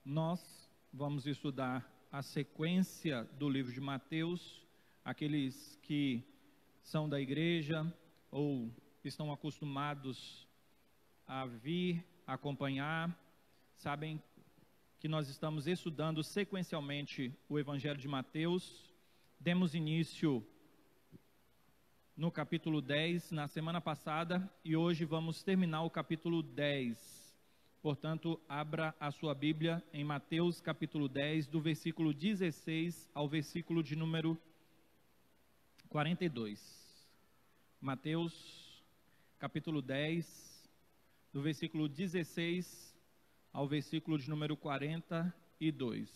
Nós vamos estudar a sequência do livro de Mateus. Aqueles que são da igreja ou estão acostumados a vir acompanhar, sabem que nós estamos estudando sequencialmente o Evangelho de Mateus. Demos início no capítulo 10 na semana passada e hoje vamos terminar o capítulo 10. Portanto, abra a sua Bíblia em Mateus capítulo 10, do versículo 16 ao versículo de número 42. Mateus capítulo 10, do versículo 16 ao versículo de número 42.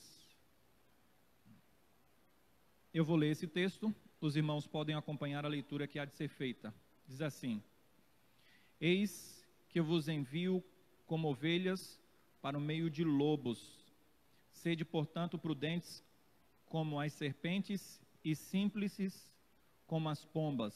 Eu vou ler esse texto, os irmãos podem acompanhar a leitura que há de ser feita. Diz assim: Eis que eu vos envio como ovelhas para o meio de lobos. Sede, portanto, prudentes como as serpentes e simples como as pombas.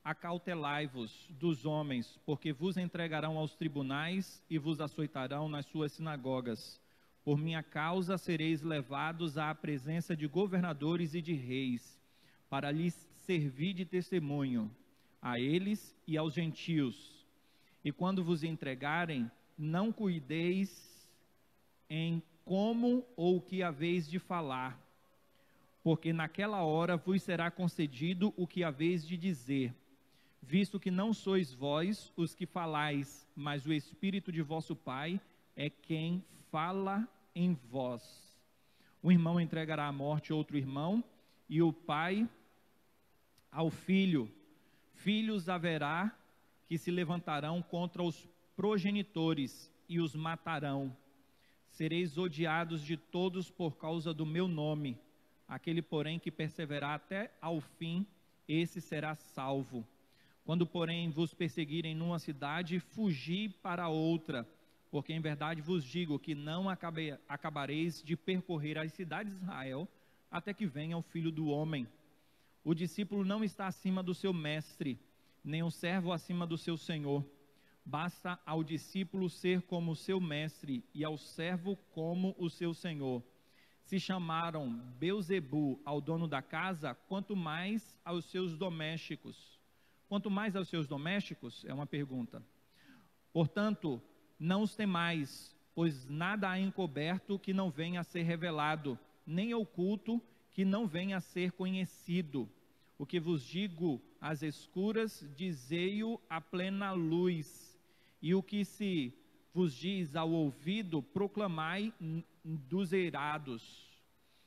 Acautelai-vos dos homens, porque vos entregarão aos tribunais e vos açoitarão nas suas sinagogas. Por minha causa sereis levados à presença de governadores e de reis, para lhes servir de testemunho, a eles e aos gentios. E quando vos entregarem, não cuideis em como ou o que haveis de falar, porque naquela hora vos será concedido o que haveis de dizer, visto que não sois vós os que falais, mas o Espírito de vosso Pai é quem fala em vós. Um irmão entregará à morte outro irmão, e o pai ao filho. Filhos haverá que se levantarão contra os progenitores e os matarão. Sereis odiados de todos por causa do meu nome. Aquele, porém, que perseverar até ao fim, esse será salvo. Quando, porém, vos perseguirem numa cidade, fugi para outra, porque em verdade vos digo que não acabareis de percorrer as cidades de Israel, até que venha o Filho do Homem. O discípulo não está acima do seu mestre, nem o servo acima do seu senhor. Basta ao discípulo ser como o seu mestre, e ao servo como o seu senhor. Se chamaram Beelzebu ao dono da casa, quanto mais aos seus domésticos. Quanto mais aos seus domésticos, é uma pergunta. Portanto, não os temais, pois nada há encoberto que não venha a ser revelado, nem oculto que não venha a ser conhecido. O que vos digo às escuras, dizei-o à plena luz, e o que se vos diz ao ouvido, proclamai dos eirados.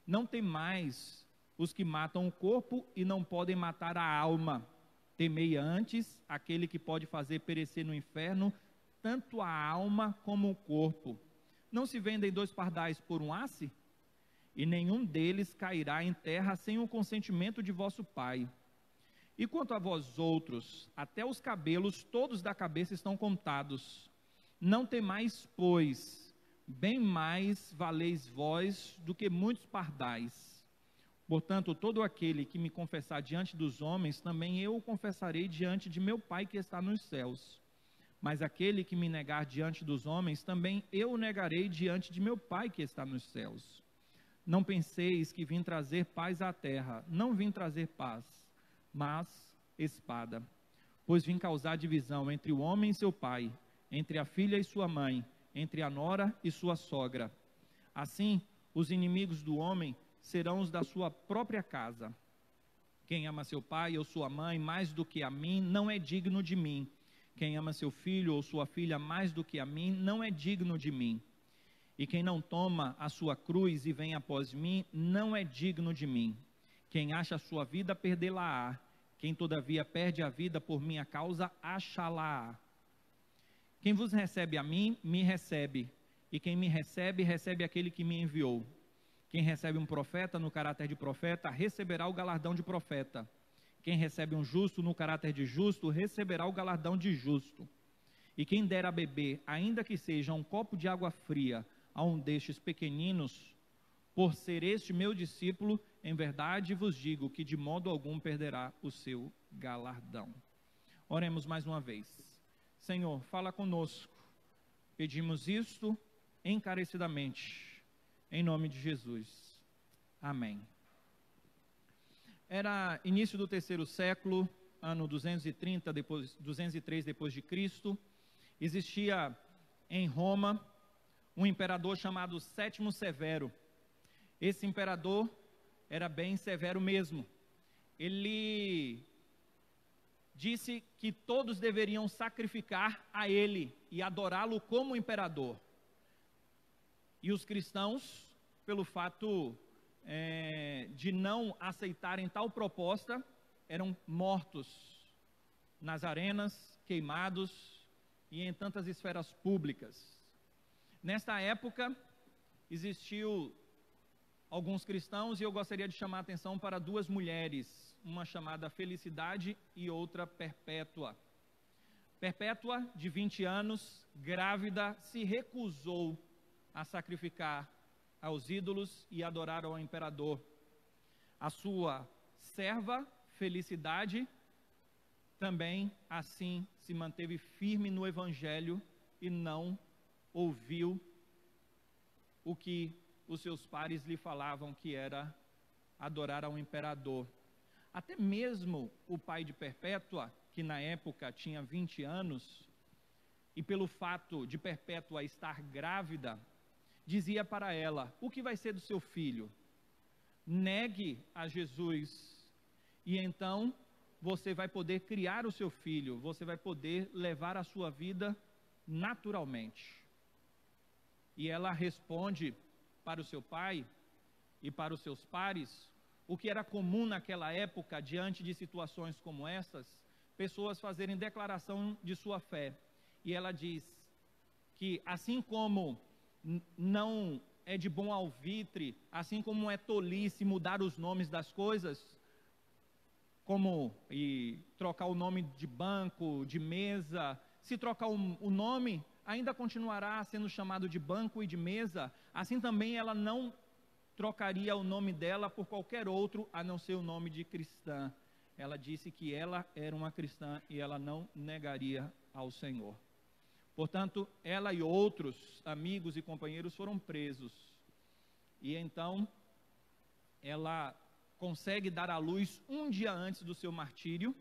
Não temais os que matam o corpo e não podem matar a alma. Temei antes aquele que pode fazer perecer no inferno tanto a alma como o corpo. Não se vendem 2 pardais por um asse? E nenhum deles cairá em terra sem o consentimento de vosso Pai. E quanto a vós outros, até os cabelos todos da cabeça estão contados. Não temais, pois, bem mais valeis vós do que muitos pardais. Portanto, todo aquele que me confessar diante dos homens, também eu o confessarei diante de meu Pai que está nos céus. Mas aquele que me negar diante dos homens, também eu o negarei diante de meu Pai que está nos céus. Não penseis que vim trazer paz à terra. Não vim trazer paz, mas espada. Pois vim causar divisão entre o homem e seu pai, entre a filha e sua mãe, entre a nora e sua sogra. Assim, os inimigos do homem serão os da sua própria casa. Quem ama seu pai ou sua mãe mais do que a mim, não é digno de mim. Quem ama seu filho ou sua filha mais do que a mim, não é digno de mim. E quem não toma a sua cruz e vem após mim, não é digno de mim. Quem acha a sua vida, perdê-la-á. Quem todavia perde a vida por minha causa, achá-la-á. Quem vos recebe a mim, me recebe. E quem me recebe, recebe aquele que me enviou. Quem recebe um profeta no caráter de profeta, receberá o galardão de profeta. Quem recebe um justo no caráter de justo, receberá o galardão de justo. E quem der a beber, ainda que seja um copo de água fria, a um destes pequeninos, por ser este meu discípulo, em verdade vos digo que de modo algum perderá o seu galardão. Oremos mais uma vez. Senhor, fala conosco, Pedimos isto encarecidamente, em nome de Jesus. Amém. Era início do terceiro século, ano 203 depois de Cristo. Existia em Roma um imperador chamado Sétimo Severo. Esse imperador era bem severo mesmo. Ele disse que todos deveriam sacrificar a ele e adorá-lo como imperador. E os cristãos, pelo fato de não aceitarem tal proposta, eram mortos nas arenas, queimados e em tantas esferas públicas. Nesta época, existiu alguns cristãos e eu gostaria de chamar a atenção para duas mulheres, uma chamada Felicidade e outra Perpétua. Perpétua, de 20 anos, grávida, se recusou a sacrificar aos ídolos e adorar ao imperador. A sua serva, Felicidade, também assim se manteve firme no evangelho e não ouviu o que os seus pares lhe falavam, que era adorar ao imperador. Até mesmo o pai de Perpétua, que na época tinha 20 anos, e pelo fato de Perpétua estar grávida, dizia para ela: o que vai ser do seu filho? Negue a Jesus, e então você vai poder criar o seu filho, você vai poder levar a sua vida naturalmente. E ela responde para o seu pai e para os seus pares, o que era comum naquela época, diante de situações como essas, pessoas fazerem declaração de sua fé. E ela diz que assim como não é de bom alvitre, assim como é tolice mudar os nomes das coisas, como trocar o nome de banco, de mesa, se trocar o nome, ainda continuará sendo chamado de banco e de mesa. Assim também ela não trocaria o nome dela por qualquer outro, a não ser o nome de cristã. Ela disse que ela era uma cristã e ela não negaria ao Senhor. Portanto, ela e outros amigos e companheiros foram presos. E então, ela consegue dar à luz um dia antes do seu martírio.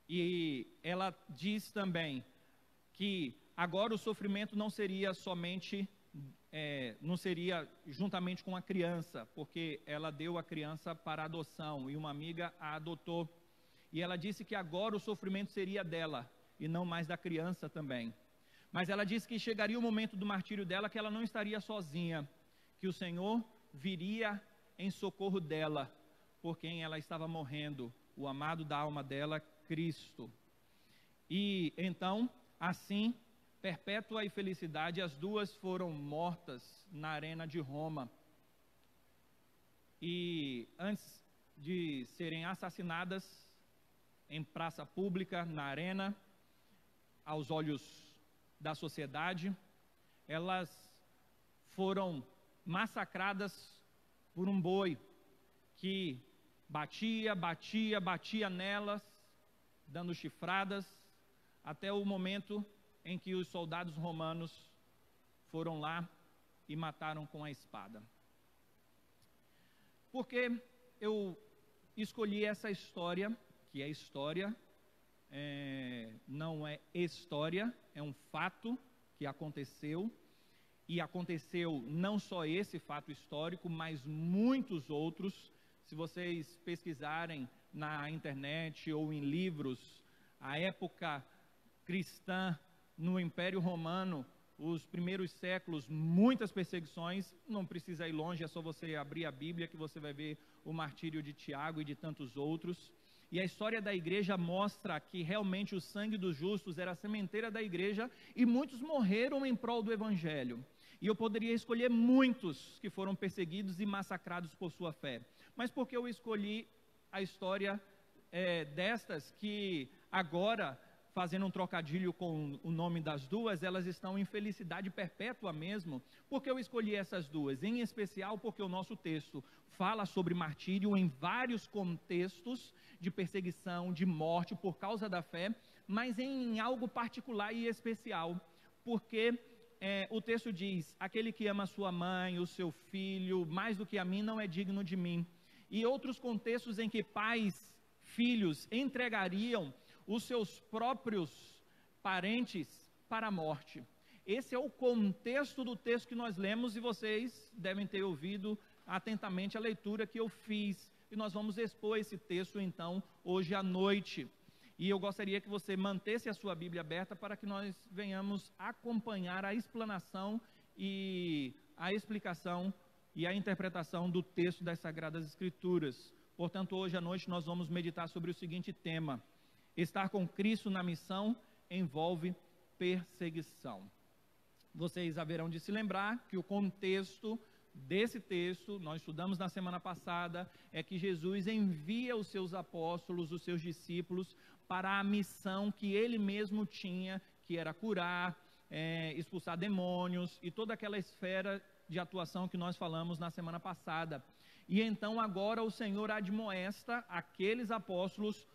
E ela diz também que agora o sofrimento não seria somente, não seria juntamente com a criança, porque ela deu a criança para adoção e uma amiga a adotou. E ela disse que agora o sofrimento seria dela e não mais da criança também. Mas ela disse que chegaria o momento do martírio dela, que ela não estaria sozinha, que o Senhor viria em socorro dela, por quem ela estava morrendo, o amado da alma dela, Cristo. E então, assim, Perpétua e Felicidade, as duas foram mortas na arena de Roma. E antes de serem assassinadas em praça pública, na arena, aos olhos da sociedade, elas foram massacradas por um boi que batia nelas, dando chifradas, até o momento em que os soldados romanos foram lá e mataram com a espada. Por que eu escolhi essa história, que é história, não é história, é um fato que aconteceu, e aconteceu não só esse fato histórico, mas muitos outros. Se vocês pesquisarem na internet ou em livros, a época cristã no Império Romano, os primeiros séculos, muitas perseguições, não precisa ir longe, é só você abrir a Bíblia que você vai ver o martírio de Tiago e de tantos outros. E a história da igreja mostra que realmente o sangue dos justos era a sementeira da igreja e muitos morreram em prol do evangelho. E eu poderia escolher muitos que foram perseguidos e massacrados por sua fé. Mas por que eu escolhi a história destas que agora, fazendo um trocadilho com o nome das duas, elas estão em felicidade perpétua mesmo? Por que eu escolhi essas duas? Em especial porque o nosso texto fala sobre martírio em vários contextos de perseguição, de morte por causa da fé, mas em algo particular e especial. porque o texto diz: aquele que ama sua mãe, o seu filho, mais do que a mim, não é digno de mim. E outros contextos em que pais, filhos entregariam os seus próprios parentes para a morte. Esse é o contexto do texto que nós lemos, e vocês devem ter ouvido atentamente a leitura que eu fiz, e nós vamos expor esse texto então hoje à noite. E eu gostaria que você mantesse a sua Bíblia aberta para que nós venhamos acompanhar a explanação e a explicação e a interpretação do texto das Sagradas Escrituras. Portanto, hoje à noite nós vamos meditar sobre o seguinte tema: estar com Cristo na missão envolve perseguição. Vocês haverão de se lembrar que o contexto desse texto, nós estudamos na semana passada, é que Jesus envia os seus apóstolos, os seus discípulos, para a missão que ele mesmo tinha, que era curar, expulsar demônios e toda aquela esfera de atuação que nós falamos na semana passada. E então agora o Senhor admoesta aqueles apóstolos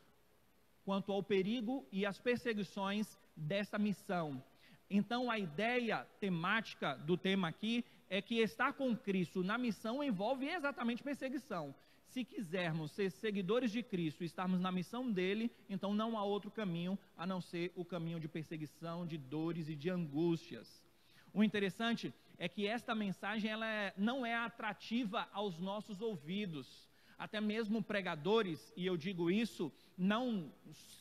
quanto ao perigo e às perseguições dessa missão. Então a ideia temática do tema aqui é que estar com Cristo na missão envolve exatamente perseguição. Se quisermos ser seguidores de Cristo e estarmos na missão dele, então não há outro caminho a não ser o caminho de perseguição, de dores e de angústias. O interessante é que esta mensagem não é atrativa aos nossos ouvidos. Até mesmo pregadores, e eu digo isso não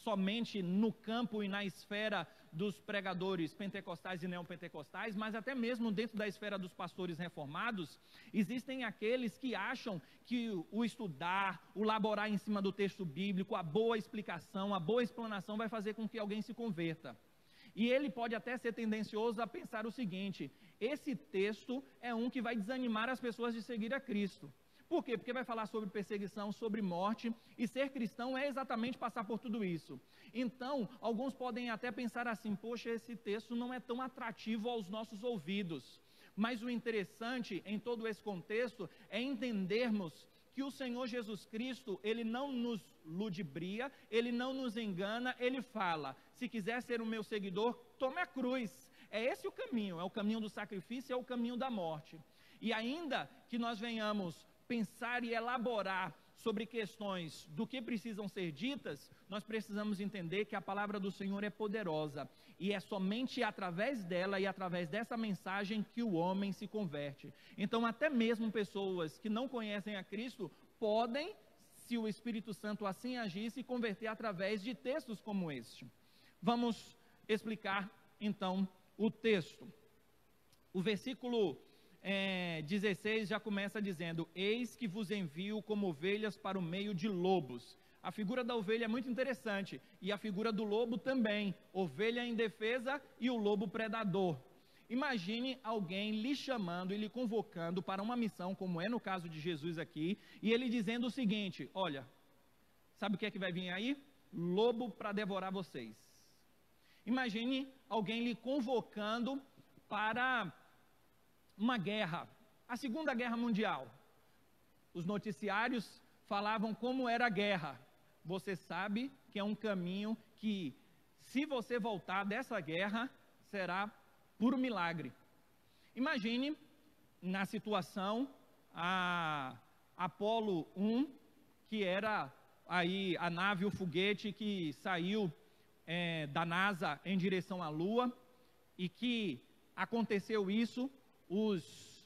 somente no campo e na esfera dos pregadores pentecostais e neopentecostais, mas até mesmo dentro da esfera dos pastores reformados, existem aqueles que acham que o estudar, o laborar em cima do texto bíblico, a boa explicação, a boa explanação vai fazer com que alguém se converta. E ele pode até ser tendencioso a pensar o seguinte: esse texto é um que vai desanimar as pessoas de seguir a Cristo. Por quê? Porque vai falar sobre perseguição, sobre morte, e ser cristão é exatamente passar por tudo isso. Então, alguns podem até pensar assim: poxa, esse texto não é tão atrativo aos nossos ouvidos. Mas o interessante em todo esse contexto é entendermos que o Senhor Jesus Cristo, ele não nos ludibria, ele não nos engana, ele fala: se quiser ser o meu seguidor, tome a cruz. É esse o caminho, é o caminho do sacrifício, é o caminho da morte. E ainda que nós venhamos pensar e elaborar sobre questões do que precisam ser ditas, nós precisamos entender que a palavra do Senhor é poderosa, e é somente através dela e através dessa mensagem que o homem se converte. Então até mesmo pessoas que não conhecem a Cristo podem, se o Espírito Santo assim agir, se converter através de textos como este. Vamos explicar então o texto. O versículo 16 já começa dizendo: eis que vos envio como ovelhas para o meio de lobos. A figura da ovelha é muito interessante, e a figura do lobo também, ovelha indefesa e o lobo predador. Imagine alguém lhe chamando e lhe convocando para uma missão, como é no caso de Jesus aqui, e ele dizendo o seguinte: olha, sabe o que é que vai vir aí? Lobo para devorar vocês. Imagine alguém lhe convocando para uma guerra, a Segunda Guerra Mundial. Os noticiários falavam como era a guerra. Você sabe que é um caminho que, se você voltar dessa guerra, será puro milagre. Imagine, na situação, a Apolo 1, que era aí a nave, o foguete que saiu da NASA em direção à Lua, e que aconteceu isso. Os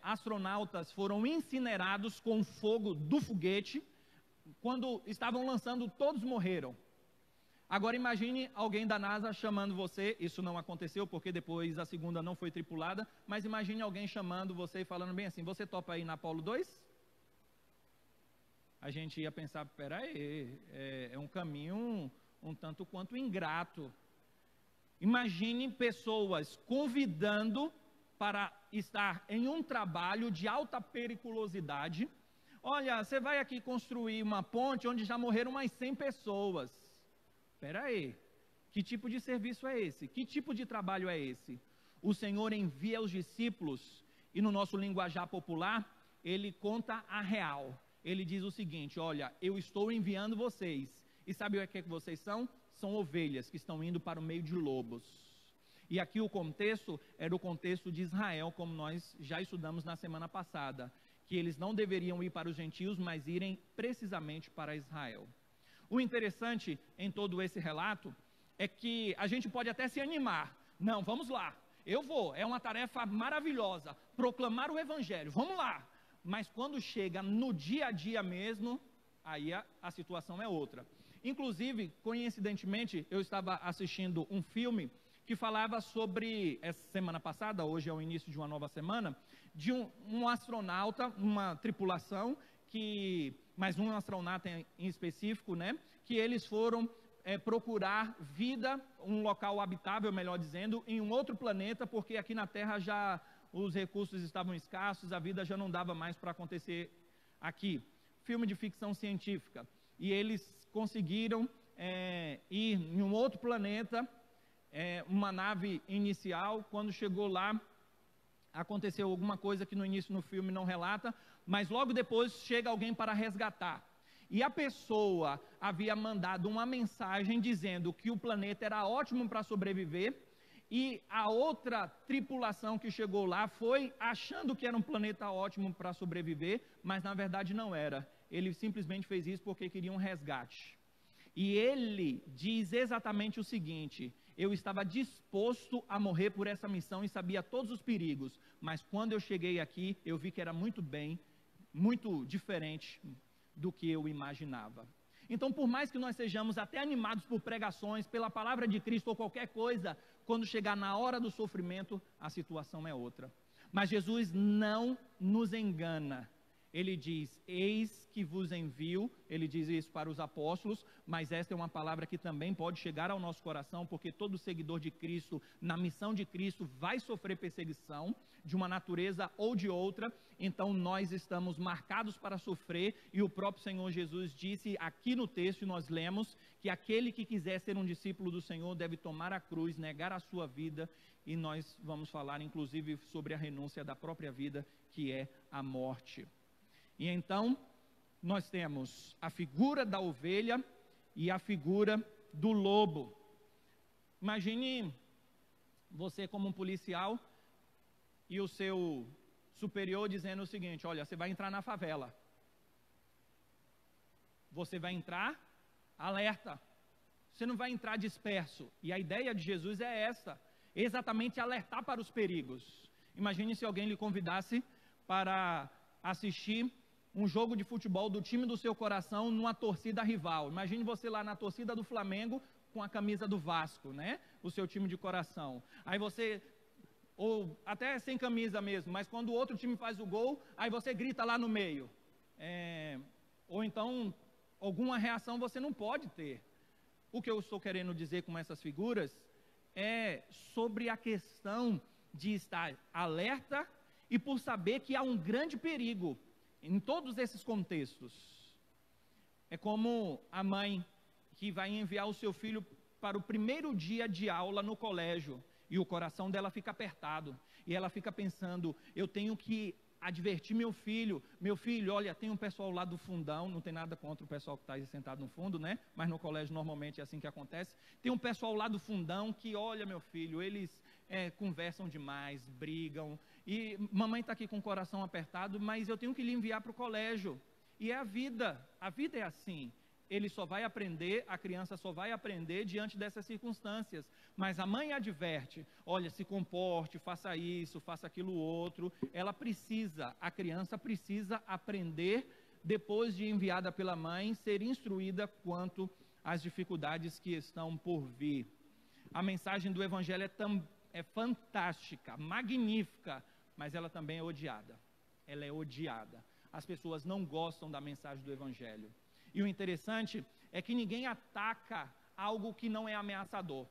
astronautas foram incinerados com o fogo do foguete. Quando estavam lançando, todos morreram. Agora imagine alguém da NASA chamando você. Isso não aconteceu porque depois a segunda não foi tripulada, mas imagine alguém chamando você e falando bem assim: você topa ir na Apolo 2? A gente ia pensar: peraí, é um caminho um tanto quanto ingrato. Imagine pessoas convidando para estar em um trabalho de alta periculosidade. Olha, você vai aqui construir uma ponte onde já morreram mais 100 pessoas. Espera aí, que tipo de serviço é esse? Que tipo de trabalho é esse? O Senhor envia os discípulos, e no nosso linguajar popular, ele conta a real. Ele diz o seguinte: olha, eu estou enviando vocês, e sabe o que vocês são? São ovelhas que estão indo para o meio de lobos. E aqui o contexto era o contexto de Israel, como nós já estudamos na semana passada, que eles não deveriam ir para os gentios, mas irem precisamente para Israel. O interessante em todo esse relato é que a gente pode até se animar. Não, vamos lá, eu vou, é uma tarefa maravilhosa, proclamar o evangelho, vamos lá. Mas quando chega no dia a dia mesmo, aí a situação é outra. Inclusive, coincidentemente, eu estava assistindo um filme que falava sobre, essa semana passada, hoje é o início de uma nova semana, de um astronauta, uma tripulação, mas um astronauta em específico, né, que eles foram procurar vida, um local habitável, melhor dizendo, em um outro planeta, porque aqui na Terra já os recursos estavam escassos, a vida já não dava mais para acontecer aqui. Filme de ficção científica. E eles conseguiram ir em um outro planeta, uma nave inicial. Quando chegou lá, aconteceu alguma coisa que no início no filme não relata, mas logo depois chega alguém para resgatar. E a pessoa havia mandado uma mensagem dizendo que o planeta era ótimo para sobreviver, e a outra tripulação que chegou lá foi achando que era um planeta ótimo para sobreviver, mas na verdade não era. Ele simplesmente fez isso porque queria um resgate. E ele diz exatamente o seguinte: eu estava disposto a morrer por essa missão e sabia todos os perigos, mas quando eu cheguei aqui, eu vi que era muito diferente do que eu imaginava. Então, por mais que nós sejamos até animados por pregações, pela palavra de Cristo ou qualquer coisa, quando chegar na hora do sofrimento, a situação é outra. Mas Jesus não nos engana. Ele diz: eis que vos envio. Ele diz isso para os apóstolos, mas esta é uma palavra que também pode chegar ao nosso coração, porque todo seguidor de Cristo, na missão de Cristo, vai sofrer perseguição, de uma natureza ou de outra. Então nós estamos marcados para sofrer, e o próprio Senhor Jesus disse aqui no texto, e nós lemos, que aquele que quiser ser um discípulo do Senhor deve tomar a cruz, negar a sua vida, e nós vamos falar inclusive sobre a renúncia da própria vida, que é a morte. E então, nós temos a figura da ovelha e a figura do lobo. Imagine você como um policial e o seu superior dizendo o seguinte: olha, você vai entrar na favela. Você vai entrar alerta. Você não vai entrar disperso. E a ideia de Jesus é essa, exatamente alertar para os perigos. Imagine se alguém lhe convidasse para assistir um jogo de futebol do time do seu coração numa torcida rival. Imagine você lá na torcida do Flamengo com a camisa do Vasco, né? O seu time de coração. Aí você, ou até sem camisa mesmo, mas quando o outro time faz o gol, aí você grita lá no meio. Ou então, alguma reação você não pode ter. O que eu estou querendo dizer com essas figuras é sobre a questão de estar alerta e por saber que há um grande perigo em todos esses contextos. É como a mãe que vai enviar o seu filho para o primeiro dia de aula no colégio, e o coração dela fica apertado, e ela fica pensando: eu tenho que advertir meu filho, olha, tem um pessoal lá do fundão, não tem nada contra o pessoal que está aí sentado no fundo, né? Mas no colégio normalmente é assim que acontece. Tem um pessoal lá do fundão que, olha, meu filho, eles conversam demais, brigam, e mamãe está aqui com o coração apertado, mas eu tenho que lhe enviar para o colégio. E é a vida é assim. Ele só vai aprender, a criança só vai aprender diante dessas circunstâncias. Mas a mãe adverte: olha, se comporte, faça isso, faça aquilo outro. A criança precisa aprender, depois de enviada pela mãe, ser instruída quanto às dificuldades que estão por vir. A mensagem do Evangelho é fantástica, magnífica, mas ela também é odiada. Ela é odiada. As pessoas não gostam da mensagem do Evangelho. E o interessante é que ninguém ataca algo que não é ameaçador.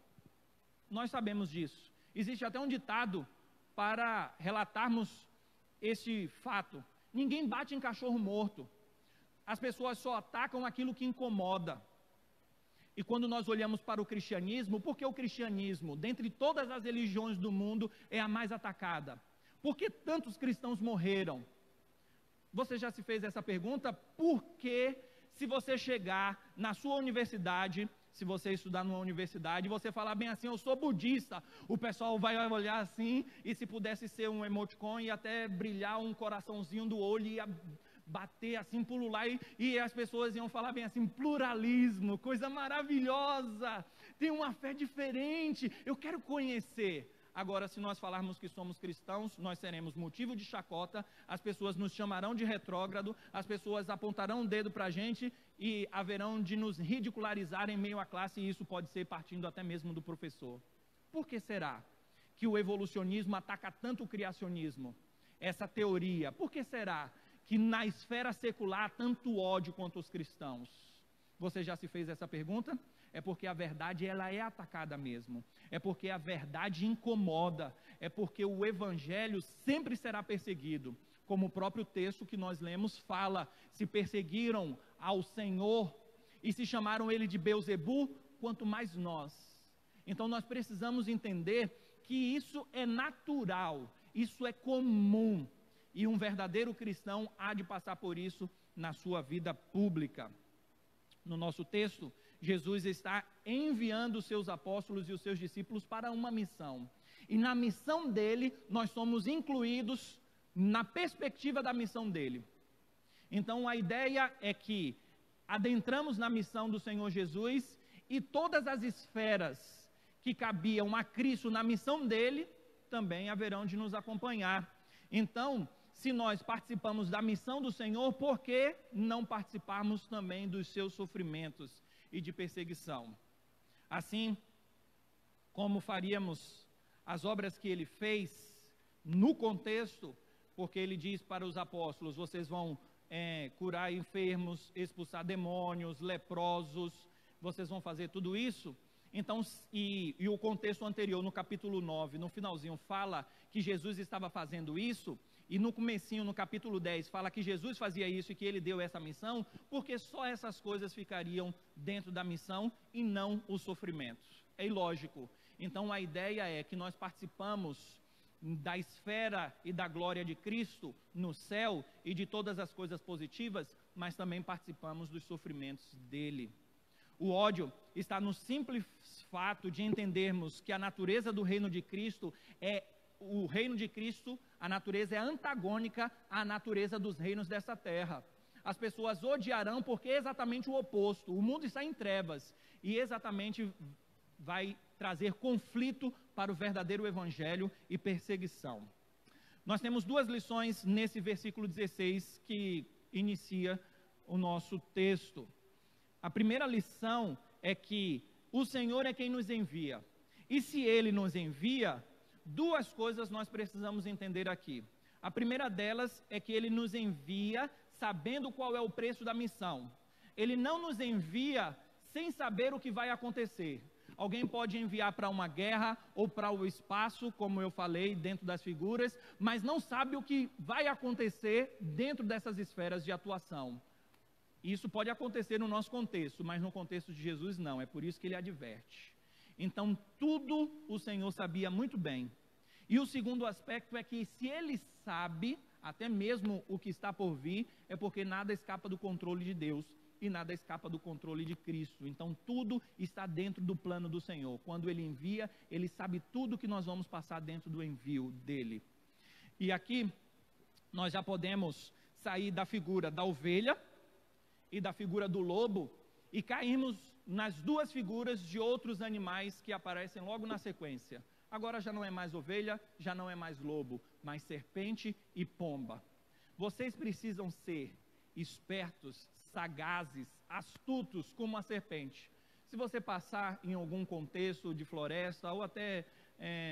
Nós sabemos disso. Existe até um ditado para relatarmos esse fato: ninguém bate em cachorro morto. As pessoas só atacam aquilo que incomoda. E quando nós olhamos para o cristianismo, por que o cristianismo, dentre todas as religiões do mundo, é a mais atacada? Por que tantos cristãos morreram? Você já se fez essa pergunta? Por que, se você chegar na sua universidade, Se você estudar numa universidade, você falar bem assim, eu sou budista, o pessoal vai olhar assim, e se pudesse ser um emoticon, ia até brilhar um coraçãozinho do olho, ia bater assim, pulular, e as pessoas iam falar bem assim, pluralismo, coisa maravilhosa, tem uma fé diferente, eu quero conhecer. Agora, se nós falarmos que somos cristãos, nós seremos motivo de chacota, as pessoas nos chamarão de retrógrado, as pessoas apontarão um dedo para a gente e haverão de nos ridicularizar em meio à classe, e isso pode ser partindo até mesmo do professor. Por que será que o evolucionismo ataca tanto o criacionismo? Essa teoria, por que será que na esfera secular há tanto ódio contra os cristãos? Você já se fez essa pergunta? É porque a verdade ela é atacada mesmo, é porque a verdade incomoda, é porque o evangelho sempre será perseguido, como o próprio texto que nós lemos fala, se perseguiram ao Senhor e se chamaram ele de Beelzebu, quanto mais nós. Então nós precisamos entender que isso é natural, isso é comum, e um verdadeiro cristão há de passar por isso na sua vida pública. No nosso texto, Jesus está enviando os seus apóstolos e os seus discípulos para uma missão. E na missão dele, nós somos incluídos na perspectiva da missão dele. Então a ideia é que adentramos na missão do Senhor Jesus e todas as esferas que cabiam a Cristo na missão dele, também haverão de nos acompanhar. Então, se nós participamos da missão do Senhor, por que não participarmos também dos seus sofrimentos e de perseguição? Assim como faríamos as obras que ele fez no contexto, porque ele diz para os apóstolos, vocês vão curar enfermos, expulsar demônios, leprosos, vocês vão fazer tudo isso. Então, e o contexto anterior, no capítulo 9, no finalzinho, fala que Jesus estava fazendo isso, e no comecinho, no capítulo 10, fala que Jesus fazia isso e que ele deu essa missão, porque só essas coisas ficariam dentro da missão e não os sofrimentos. É ilógico. Então a ideia é que nós participamos da esfera e da glória de Cristo no céu e de todas as coisas positivas, mas também participamos dos sofrimentos dele. O ódio está no simples fato de entendermos que a natureza do reino de Cristo o reino de Cristo, a natureza é antagônica à natureza dos reinos dessa terra. As pessoas odiarão porque é exatamente o oposto. O mundo está em trevas e exatamente vai trazer conflito para o verdadeiro evangelho e perseguição. Nós temos duas lições nesse versículo 16 que inicia o nosso texto. A primeira lição é que o Senhor é quem nos envia. E se Ele nos envia, duas coisas nós precisamos entender aqui. A primeira delas é que Ele nos envia sabendo qual é o preço da missão. Ele não nos envia sem saber o que vai acontecer. Alguém pode enviar para uma guerra ou para o espaço, como eu falei, dentro das figuras, mas não sabe o que vai acontecer dentro dessas esferas de atuação. Isso pode acontecer no nosso contexto, mas no contexto de Jesus não, é por isso que ele adverte. Então, tudo o Senhor sabia muito bem. E o segundo aspecto é que se ele sabe, até mesmo o que está por vir, é porque nada escapa do controle de Deus e nada escapa do controle de Cristo. Então, tudo está dentro do plano do Senhor. Quando ele envia, ele sabe tudo que nós vamos passar dentro do envio dele. E aqui, nós já podemos sair da figura da ovelha e da figura do lobo e cairmos nas duas figuras de outros animais que aparecem logo na sequência. Agora já não é mais ovelha, já não é mais lobo, mas serpente e pomba. Vocês precisam ser espertos, sagazes, astutos como a serpente. Se você passar em algum contexto de floresta ou até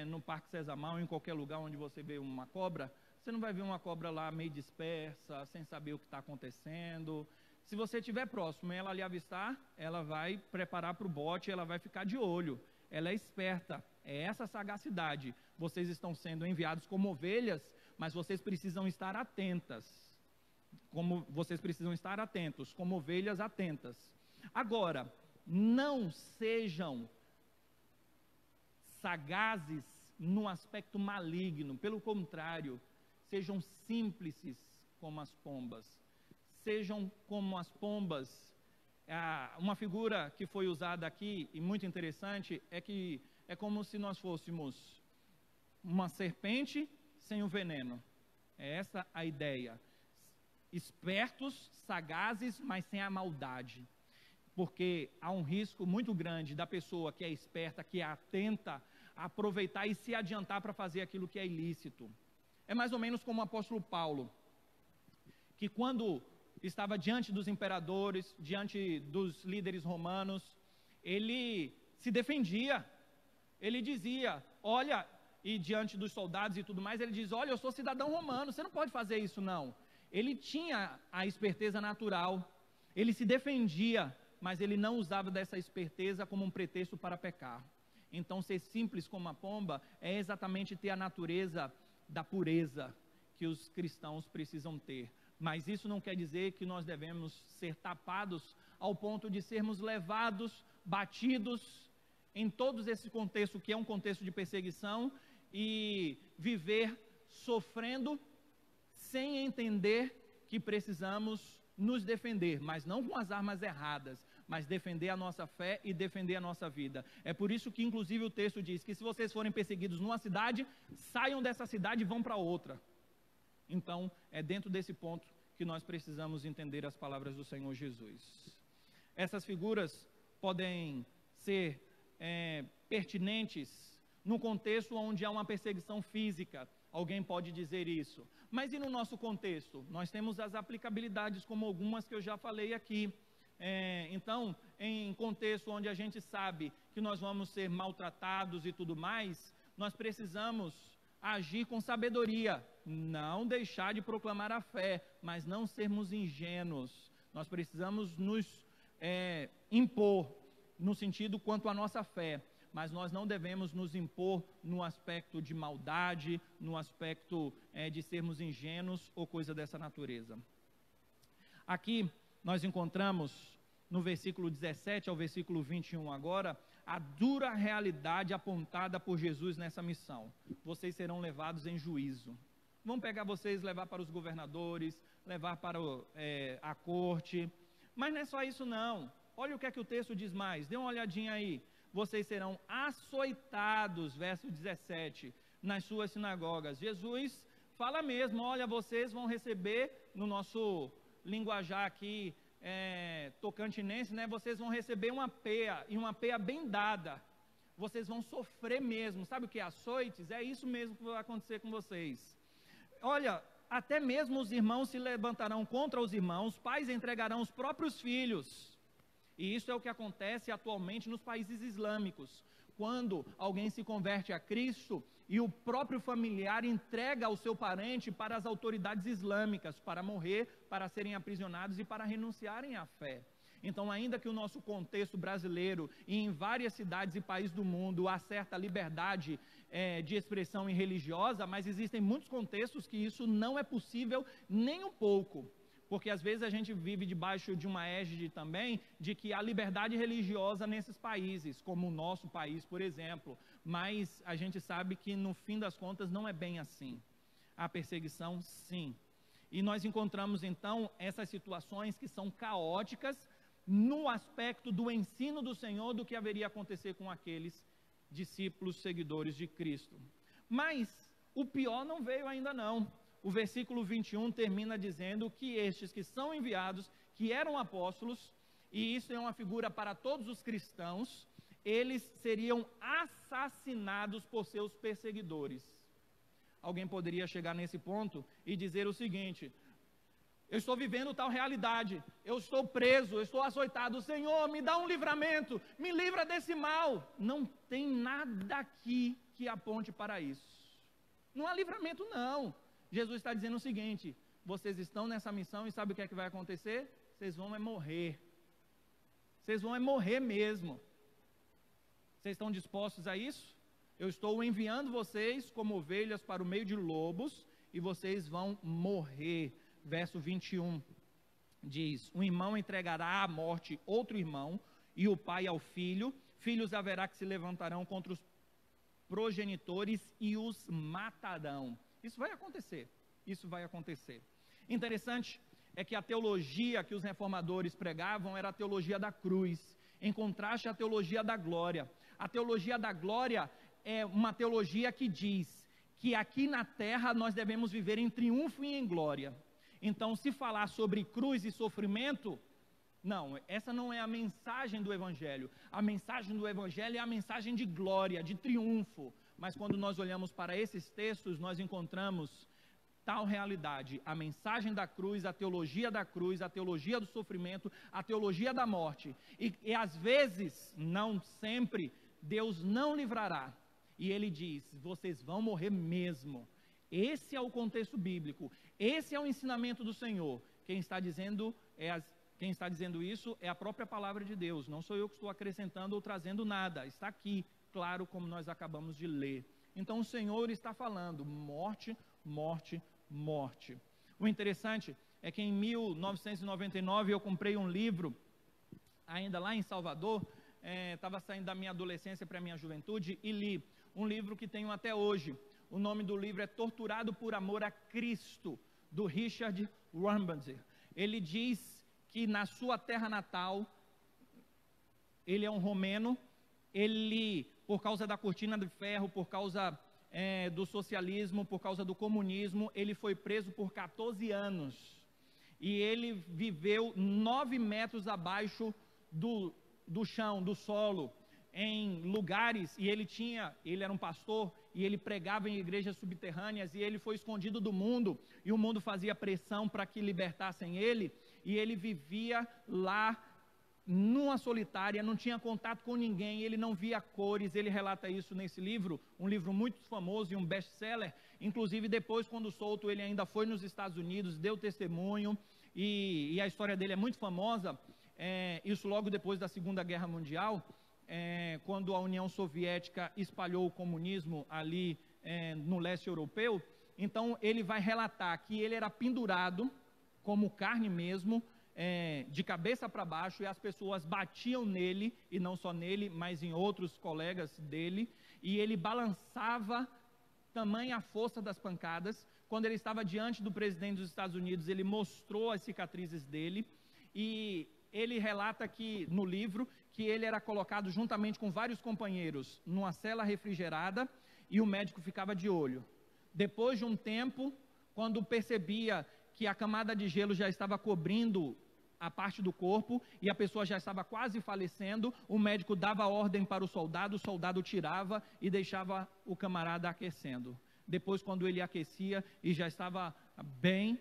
no Parque Sesama ou em qualquer lugar onde você vê uma cobra, você não vai ver uma cobra lá meio dispersa, sem saber o que está acontecendo. Se você estiver próximo e ela lhe avistar, ela vai preparar para o bote, ela vai ficar de olho. Ela é esperta, é essa sagacidade. Vocês estão sendo enviados como ovelhas, mas vocês precisam estar atentas. Vocês precisam estar atentos, como ovelhas atentas. Agora, não sejam sagazes no aspecto maligno. Pelo contrário, sejam simples como as pombas. Sejam como as pombas Uma figura que foi usada aqui, e muito interessante, é que é como se nós fôssemos uma serpente sem o veneno. É essa a ideia. Espertos, sagazes, mas sem a maldade. Porque há um risco muito grande da pessoa que é esperta, que é atenta, a aproveitar e se adiantar para fazer aquilo que é ilícito. É mais ou menos como o apóstolo Paulo, que quando estava diante dos imperadores, diante dos líderes romanos, ele se defendia, ele dizia, olha, e diante dos soldados e tudo mais, ele diz, olha, eu sou cidadão romano, você não pode fazer isso não. Ele tinha a esperteza natural, ele se defendia, mas ele não usava dessa esperteza como um pretexto para pecar. Então, ser simples como a pomba é exatamente ter a natureza da pureza que os cristãos precisam ter. Mas isso não quer dizer que nós devemos ser tapados ao ponto de sermos levados, batidos, em todos esse contexto que é um contexto de perseguição, e viver sofrendo sem entender que precisamos nos defender, mas não com as armas erradas, mas defender a nossa fé e defender a nossa vida. É por isso que inclusive o texto diz que se vocês forem perseguidos numa cidade, saiam dessa cidade e vão para outra. Então, é dentro desse ponto que nós precisamos entender as palavras do Senhor Jesus. Essas figuras podem ser pertinentes no contexto onde há uma perseguição física. Alguém pode dizer isso. Mas e no nosso contexto? Nós temos as aplicabilidades, como algumas que eu já falei aqui. Então, em contexto onde a gente sabe que nós vamos ser maltratados e tudo mais, nós precisamos agir com sabedoria, não deixar de proclamar a fé, mas não sermos ingênuos. Nós precisamos nos impor no sentido quanto à nossa fé, mas nós não devemos nos impor no aspecto de maldade, no aspecto de sermos ingênuos ou coisa dessa natureza. Aqui nós encontramos no versículo 17 ao versículo 21 agora, a dura realidade apontada por Jesus nessa missão. Vocês serão levados em juízo. Vão pegar vocês, levar para os governadores, levar para a corte. Mas não é só isso não. Olha o que é que o texto diz mais. Dê uma olhadinha aí. Vocês serão açoitados, verso 17, nas suas sinagogas. Jesus fala mesmo, olha, vocês vão receber, no nosso linguajar aqui, tocantinense, né? Vocês vão receber uma peia, e uma peia bem dada. Vocês vão sofrer mesmo. Sabe o que é açoites? É isso mesmo que vai acontecer com vocês. Olha, até mesmo os irmãos se levantarão contra os irmãos, pais entregarão os próprios filhos. E isso é o que acontece atualmente nos países islâmicos. Quando alguém se converte a Cristo e o próprio familiar entrega o seu parente para as autoridades islâmicas, para morrer, para serem aprisionados e para renunciarem à fé. Então, ainda que o nosso contexto brasileiro e em várias cidades e países do mundo há certa liberdade de expressão e religiosa, mas existem muitos contextos que isso não é possível nem um pouco. Porque às vezes a gente vive debaixo de uma égide também de que há liberdade religiosa nesses países, como o nosso país, por exemplo. Mas a gente sabe que no fim das contas não é bem assim. Há perseguição, sim. E nós encontramos então essas situações que são caóticas no aspecto do ensino do Senhor do que haveria acontecer com aqueles discípulos seguidores de Cristo. Mas o pior não veio ainda não. O versículo 21 termina dizendo que estes que são enviados, que eram apóstolos, e isso é uma figura para todos os cristãos, eles seriam assassinados por seus perseguidores. Alguém poderia chegar nesse ponto e dizer o seguinte: eu estou vivendo tal realidade, eu estou preso, eu estou açoitado, Senhor, me dá um livramento, me livra desse mal. Não tem nada aqui que aponte para isso. Não há livramento não. Jesus está dizendo o seguinte: vocês estão nessa missão e sabe o que é que vai acontecer? Vocês vão morrer. Vocês vão morrer mesmo. Vocês estão dispostos a isso? Eu estou enviando vocês como ovelhas para o meio de lobos e vocês vão morrer. Verso 21 diz: um irmão entregará à morte outro irmão e o pai ao filho. Filhos haverá que se levantarão contra os progenitores e os matarão. Isso vai acontecer, isso vai acontecer. Interessante é que a teologia que os reformadores pregavam era a teologia da cruz, em contraste à teologia da glória. A teologia da glória é uma teologia que diz que aqui na terra nós devemos viver em triunfo e em glória. Então, se falar sobre cruz e sofrimento, não, essa não é a mensagem do Evangelho. A mensagem do Evangelho é a mensagem de glória, de triunfo. Mas quando nós olhamos para esses textos, nós encontramos tal realidade: a mensagem da cruz, a teologia da cruz, a teologia do sofrimento, a teologia da morte. E às vezes, não sempre, Deus não livrará. E Ele diz: vocês vão morrer mesmo. Esse é o contexto bíblico. Esse é o ensinamento do Senhor. Quem está dizendo isso é a própria palavra de Deus. Não sou eu que estou acrescentando ou trazendo nada. Está aqui, claro, como nós acabamos de ler. Então o Senhor está falando: morte, morte, morte. O interessante é que em 1999 eu comprei um livro, ainda lá em Salvador, estava saindo da minha adolescência para a minha juventude, e li um livro que tenho até hoje. O nome do livro é Torturado por Amor a Cristo, do Richard Wurmbrand. Ele diz que na sua terra natal, ele é um romeno, ele, por causa da cortina de ferro, por causa do socialismo, por causa do comunismo, ele foi preso por 14 anos, e ele viveu 9 metros abaixo do chão, do solo, em lugares, e ele era um pastor, e ele pregava em igrejas subterrâneas, e ele foi escondido do mundo, e o mundo fazia pressão para que libertassem ele, e ele vivia lá numa solitária, não tinha contato com ninguém, ele não via cores. Ele relata isso nesse livro, um livro muito famoso e um best-seller. Inclusive depois, quando solto, ele ainda foi nos Estados Unidos, deu testemunho, e a história dele é muito famosa. Isso logo depois da Segunda Guerra Mundial, quando a União Soviética espalhou o comunismo ali no leste europeu. Então ele vai relatar que ele era pendurado como carne mesmo, de cabeça para baixo, e as pessoas batiam nele, e não só nele, mas em outros colegas dele, e ele balançava, tamanha a força das pancadas. Quando ele estava diante do presidente dos Estados Unidos, ele mostrou as cicatrizes dele, e ele relata que, no livro, que ele era colocado juntamente com vários companheiros numa cela refrigerada, e o médico ficava de olho. Depois de um tempo, quando percebia que a camada de gelo já estava cobrindo a parte do corpo e a pessoa já estava quase falecendo, o médico dava ordem para o soldado tirava e deixava o camarada aquecendo. Depois, quando ele aquecia e já estava bem,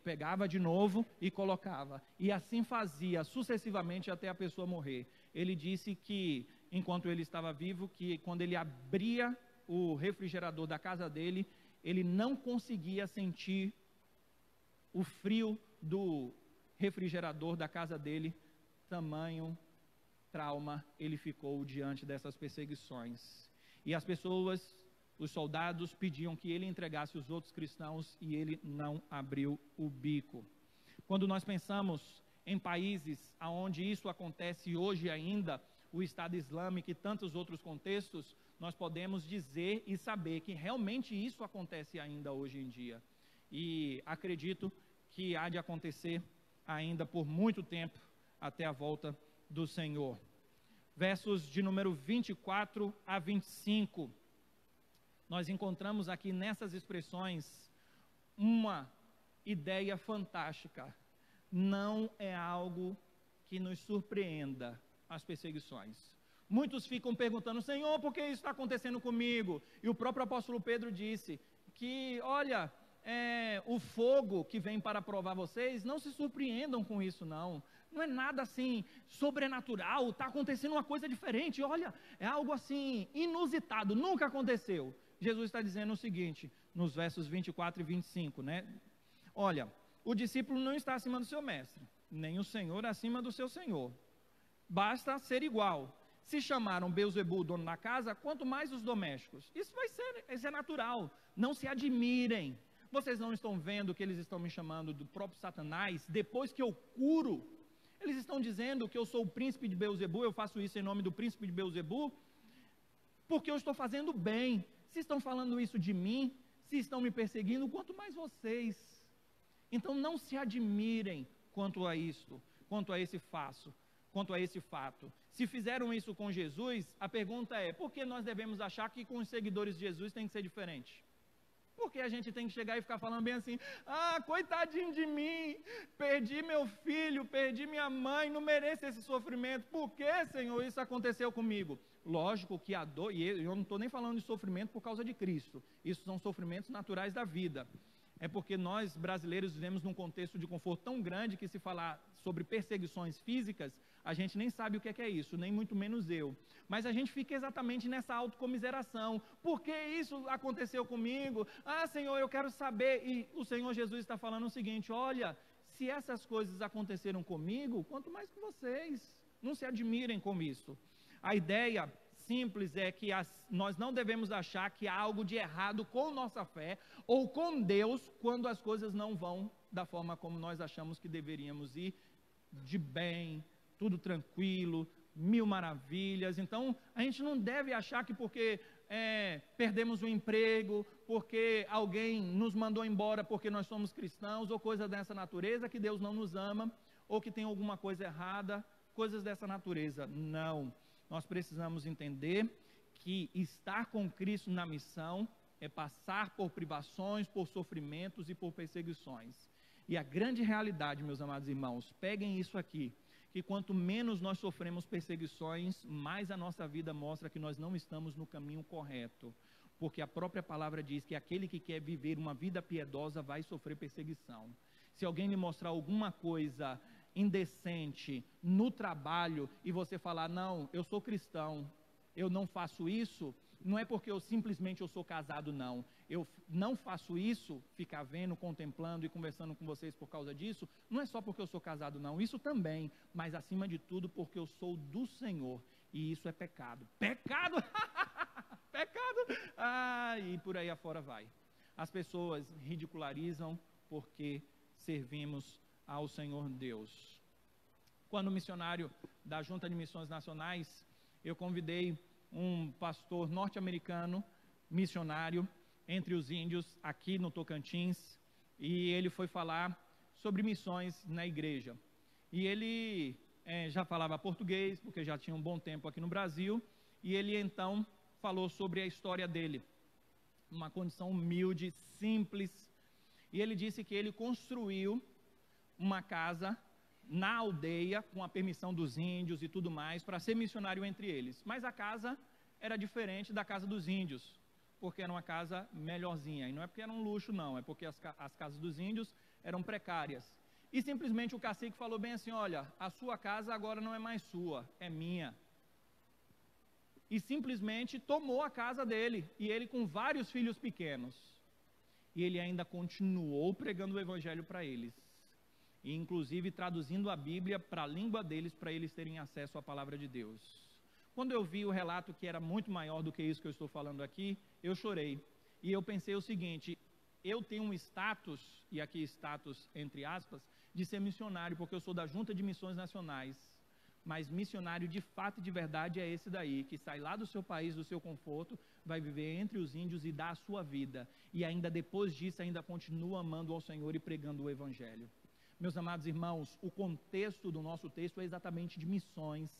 pegava de novo e colocava. E assim fazia sucessivamente até a pessoa morrer. Ele disse que, enquanto ele estava vivo, que quando ele abria o refrigerador da casa dele, ele não conseguia sentir o frio do refrigerador da casa dele. Tamanho trauma ele ficou diante dessas perseguições. E as pessoas, os soldados, pediam que ele entregasse os outros cristãos, e ele não abriu o bico. Quando nós pensamos em países onde isso acontece hoje ainda, o Estado Islâmico e tantos outros contextos, nós podemos dizer e saber que realmente isso acontece ainda hoje em dia. E acredito que há de acontecer ainda por muito tempo, até a volta do Senhor. Versos de número 24 a 25, nós encontramos aqui nessas expressões uma ideia fantástica. Não é algo que nos surpreenda as perseguições. Muitos ficam perguntando: Senhor, por que isso está acontecendo comigo? E o próprio apóstolo Pedro disse que, olha, o fogo que vem para provar vocês, não se surpreendam com isso não é nada assim sobrenatural, está acontecendo uma coisa diferente, olha, é algo assim inusitado, nunca aconteceu. Jesus está dizendo o seguinte, nos versos 24 e 25, olha, o discípulo não está acima do seu mestre, nem o senhor acima do seu senhor, basta ser igual. Se chamaram Beelzebul, dono da casa, quanto mais os domésticos. Isso é natural, não se admirem. Vocês não estão vendo que eles estão me chamando do próprio Satanás? Depois que eu curo, eles estão dizendo que eu sou o príncipe de Beelzebul, eu faço isso em nome do príncipe de Beelzebul, porque eu estou fazendo bem. Se estão falando isso de mim, se estão me perseguindo, quanto mais vocês. Então não se admirem quanto a isto, quanto a esse fato. Se fizeram isso com Jesus, a pergunta é: por que nós devemos achar que com os seguidores de Jesus tem que ser diferente? Porque a gente tem que chegar e ficar falando bem assim: ah, coitadinho de mim, perdi meu filho, perdi minha mãe, não mereço esse sofrimento. Por que, Senhor, isso aconteceu comigo? Lógico que a dor, e eu não estou nem falando de sofrimento por causa de Cristo, isso são sofrimentos naturais da vida. É porque nós brasileiros vivemos num contexto de conforto tão grande que, se falar sobre perseguições físicas, a gente nem sabe o que é isso, nem muito menos eu. Mas a gente fica exatamente nessa autocomiseração: por que isso aconteceu comigo? Ah, Senhor, eu quero saber. E o Senhor Jesus está falando o seguinte: olha, se essas coisas aconteceram comigo, quanto mais que vocês, não se admirem com isso. A ideia simples é que nós não devemos achar que há algo de errado com nossa fé ou com Deus quando as coisas não vão da forma como nós achamos que deveríamos ir, de bem, tudo tranquilo, mil maravilhas. Então a gente não deve achar que porque perdemos o emprego, porque alguém nos mandou embora porque nós somos cristãos, ou coisa dessa natureza, que Deus não nos ama, ou que tem alguma coisa errada, coisas dessa natureza. Não. Nós precisamos entender que estar com Cristo na missão é passar por privações, por sofrimentos e por perseguições. E a grande realidade, meus amados irmãos, peguem isso aqui, que quanto menos nós sofremos perseguições, mais a nossa vida mostra que nós não estamos no caminho correto. Porque a própria palavra diz que aquele que quer viver uma vida piedosa vai sofrer perseguição. Se alguém lhe mostrar alguma coisa indecente no trabalho e você falar: não, eu sou cristão, eu não faço isso, não é porque eu sou casado, não. Eu não faço isso, ficar vendo, contemplando e conversando com vocês por causa disso, não é só porque eu sou casado, não. Isso também, mas acima de tudo porque eu sou do Senhor, e isso é pecado. Pecado! Pecado! Ah, e por aí afora vai. As pessoas ridicularizam porque servimos ao Senhor Deus. Quando missionário da Junta de Missões Nacionais, eu convidei um pastor norte-americano, missionário, entre os índios, aqui no Tocantins, e ele foi falar sobre missões na igreja. E ele já falava português, porque já tinha um bom tempo aqui no Brasil, e ele então falou sobre a história dele, uma condição humilde, simples, e ele disse que ele construiu uma casa na aldeia, com a permissão dos índios e tudo mais, para ser missionário entre eles. Mas a casa era diferente da casa dos índios, porque era uma casa melhorzinha. E não é porque era um luxo, não, é porque as casas dos índios eram precárias. E simplesmente o cacique falou bem assim: olha, a sua casa agora não é mais sua, é minha. E simplesmente tomou a casa dele, e ele com vários filhos pequenos. E ele ainda continuou pregando o evangelho para eles, e inclusive traduzindo a Bíblia para a língua deles, para eles terem acesso à palavra de Deus. Quando eu vi o relato, que era muito maior do que isso que eu estou falando aqui, eu chorei. E eu pensei o seguinte: eu tenho um status, e aqui status entre aspas, de ser missionário, porque eu sou da Junta de Missões Nacionais. Mas missionário de fato e de verdade é esse daí, que sai lá do seu país, do seu conforto, vai viver entre os índios e dá a sua vida. E ainda depois disso, ainda continua amando ao Senhor e pregando o evangelho. Meus amados irmãos, o contexto do nosso texto é exatamente de missões.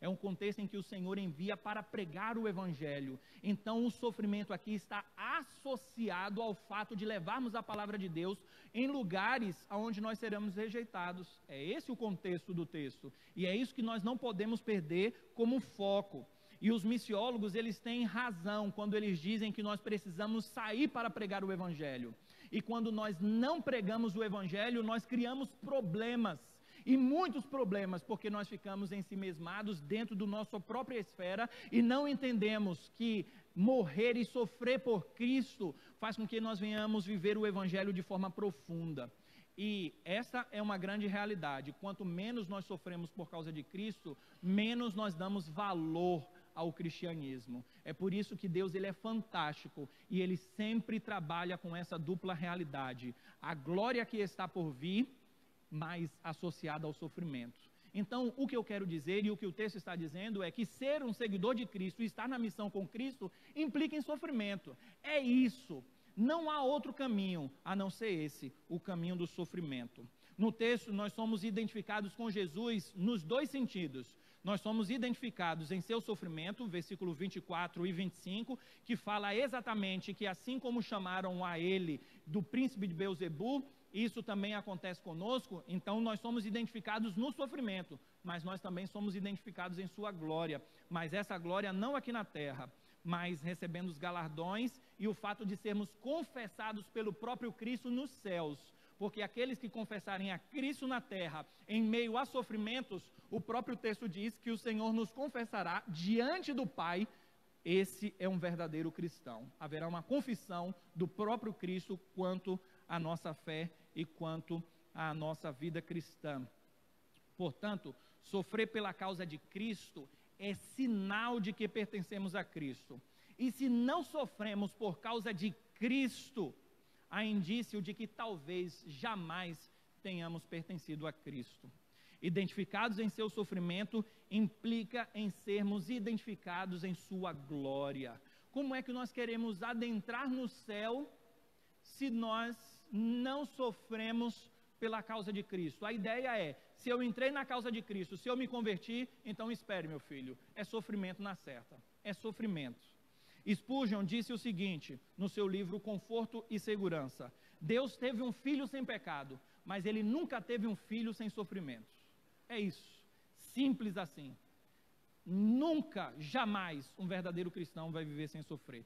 É um contexto em que o Senhor envia para pregar o evangelho. Então o sofrimento aqui está associado ao fato de levarmos a palavra de Deus em lugares onde nós seremos rejeitados. É esse o contexto do texto. E é isso que nós não podemos perder como foco. E os missiólogos, eles têm razão quando eles dizem que nós precisamos sair para pregar o evangelho. E quando nós não pregamos o evangelho, nós criamos problemas. E muitos problemas, porque nós ficamos ensimesmados dentro da nossa própria esfera e não entendemos que morrer e sofrer por Cristo faz com que nós venhamos viver o evangelho de forma profunda. E essa é uma grande realidade. Quanto menos nós sofremos por causa de Cristo, menos nós damos valor ao cristianismo. É por isso que Deus, ele é fantástico e ele sempre trabalha com essa dupla realidade: a glória que está por vir, mais associada ao sofrimento. Então, o que eu quero dizer, e o que o texto está dizendo, é que ser um seguidor de Cristo e estar na missão com Cristo implica em sofrimento. É isso. Não há outro caminho a não ser esse, o caminho do sofrimento. No texto, nós somos identificados com Jesus nos dois sentidos. Nós somos identificados em seu sofrimento, versículo 24 e 25, que fala exatamente que assim como chamaram a ele do príncipe de Beelzebu, isso também acontece conosco. Então nós somos identificados no sofrimento, mas nós também somos identificados em sua glória. Mas essa glória não aqui na terra, mas recebendo os galardões e o fato de sermos confessados pelo próprio Cristo nos céus. Porque aqueles que confessarem a Cristo na terra, em meio a sofrimentos, o próprio texto diz que o Senhor nos confessará diante do Pai. Esse é um verdadeiro cristão. Haverá uma confissão do próprio Cristo quanto à nossa fé e quanto à nossa vida cristã. Portanto, sofrer pela causa de Cristo é sinal de que pertencemos a Cristo. E se não sofremos por causa de Cristo, há indício de que talvez jamais tenhamos pertencido a Cristo. Identificados em seu sofrimento implica em sermos identificados em sua glória. Como é que nós queremos adentrar no céu se nós não sofremos pela causa de Cristo? A ideia é, se eu entrei na causa de Cristo, se eu me converti, então espere, meu filho, é sofrimento na certa, é sofrimento. Spurgeon disse o seguinte, no seu livro Conforto e Segurança: Deus teve um filho sem pecado, mas ele nunca teve um filho sem sofrimentos. É isso, simples assim. Nunca, jamais, um verdadeiro cristão vai viver sem sofrer.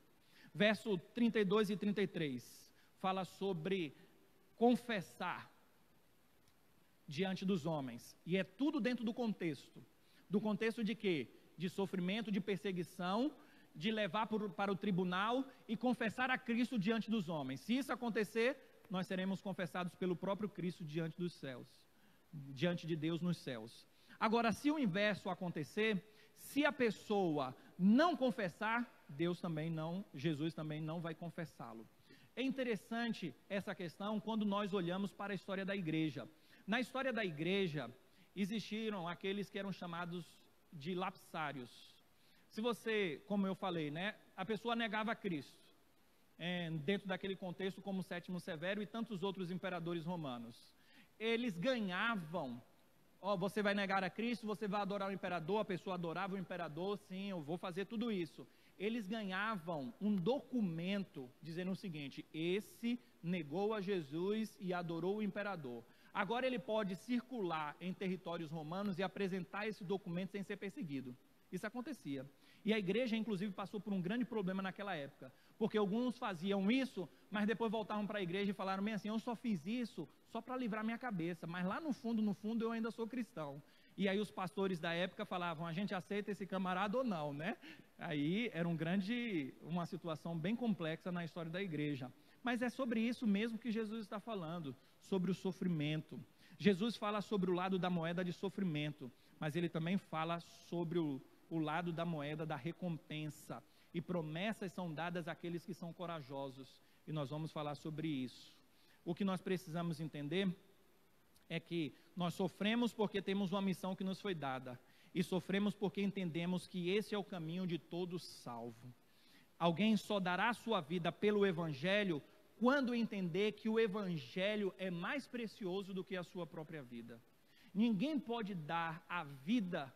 Verso 32 e 33, fala sobre confessar diante dos homens, e é tudo dentro do contexto de quê? De sofrimento, de perseguição, de levar para o tribunal e confessar a Cristo diante dos homens. Se isso acontecer, nós seremos confessados pelo próprio Cristo diante dos céus, diante de Deus nos céus. Agora, se o inverso acontecer, se a pessoa não confessar, Jesus também não vai confessá-lo. É interessante essa questão quando nós olhamos para a história da igreja. Na história da igreja, existiram aqueles que eram chamados de lapsários. Se você, como eu falei, a pessoa negava a Cristo, dentro daquele contexto como Sétimo Severo e tantos outros imperadores romanos. Eles ganhavam, você vai negar a Cristo, você vai adorar o imperador, a pessoa adorava o imperador, sim, eu vou fazer tudo isso. Eles ganhavam um documento dizendo o seguinte: esse negou a Jesus e adorou o imperador. Agora ele pode circular em territórios romanos e apresentar esse documento sem ser perseguido. Isso acontecia. E a igreja, inclusive, passou por um grande problema naquela época, porque alguns faziam isso, mas depois voltavam para a igreja e falaram bem assim: eu só fiz isso só para livrar minha cabeça, mas lá no fundo eu ainda sou cristão. E aí os pastores da época falavam: a gente aceita esse camarada ou não, Aí era uma situação bem complexa na história da igreja. Mas é sobre isso mesmo que Jesus está falando, sobre o sofrimento. Jesus fala sobre o lado da moeda de sofrimento, mas ele também fala sobre o lado da moeda da recompensa. E promessas são dadas àqueles que são corajosos. E nós vamos falar sobre isso. O que nós precisamos entender é que nós sofremos porque temos uma missão que nos foi dada. E sofremos porque entendemos que esse é o caminho de todo salvo. Alguém só dará a sua vida pelo Evangelho quando entender que o Evangelho é mais precioso do que a sua própria vida. Ninguém pode dar a vida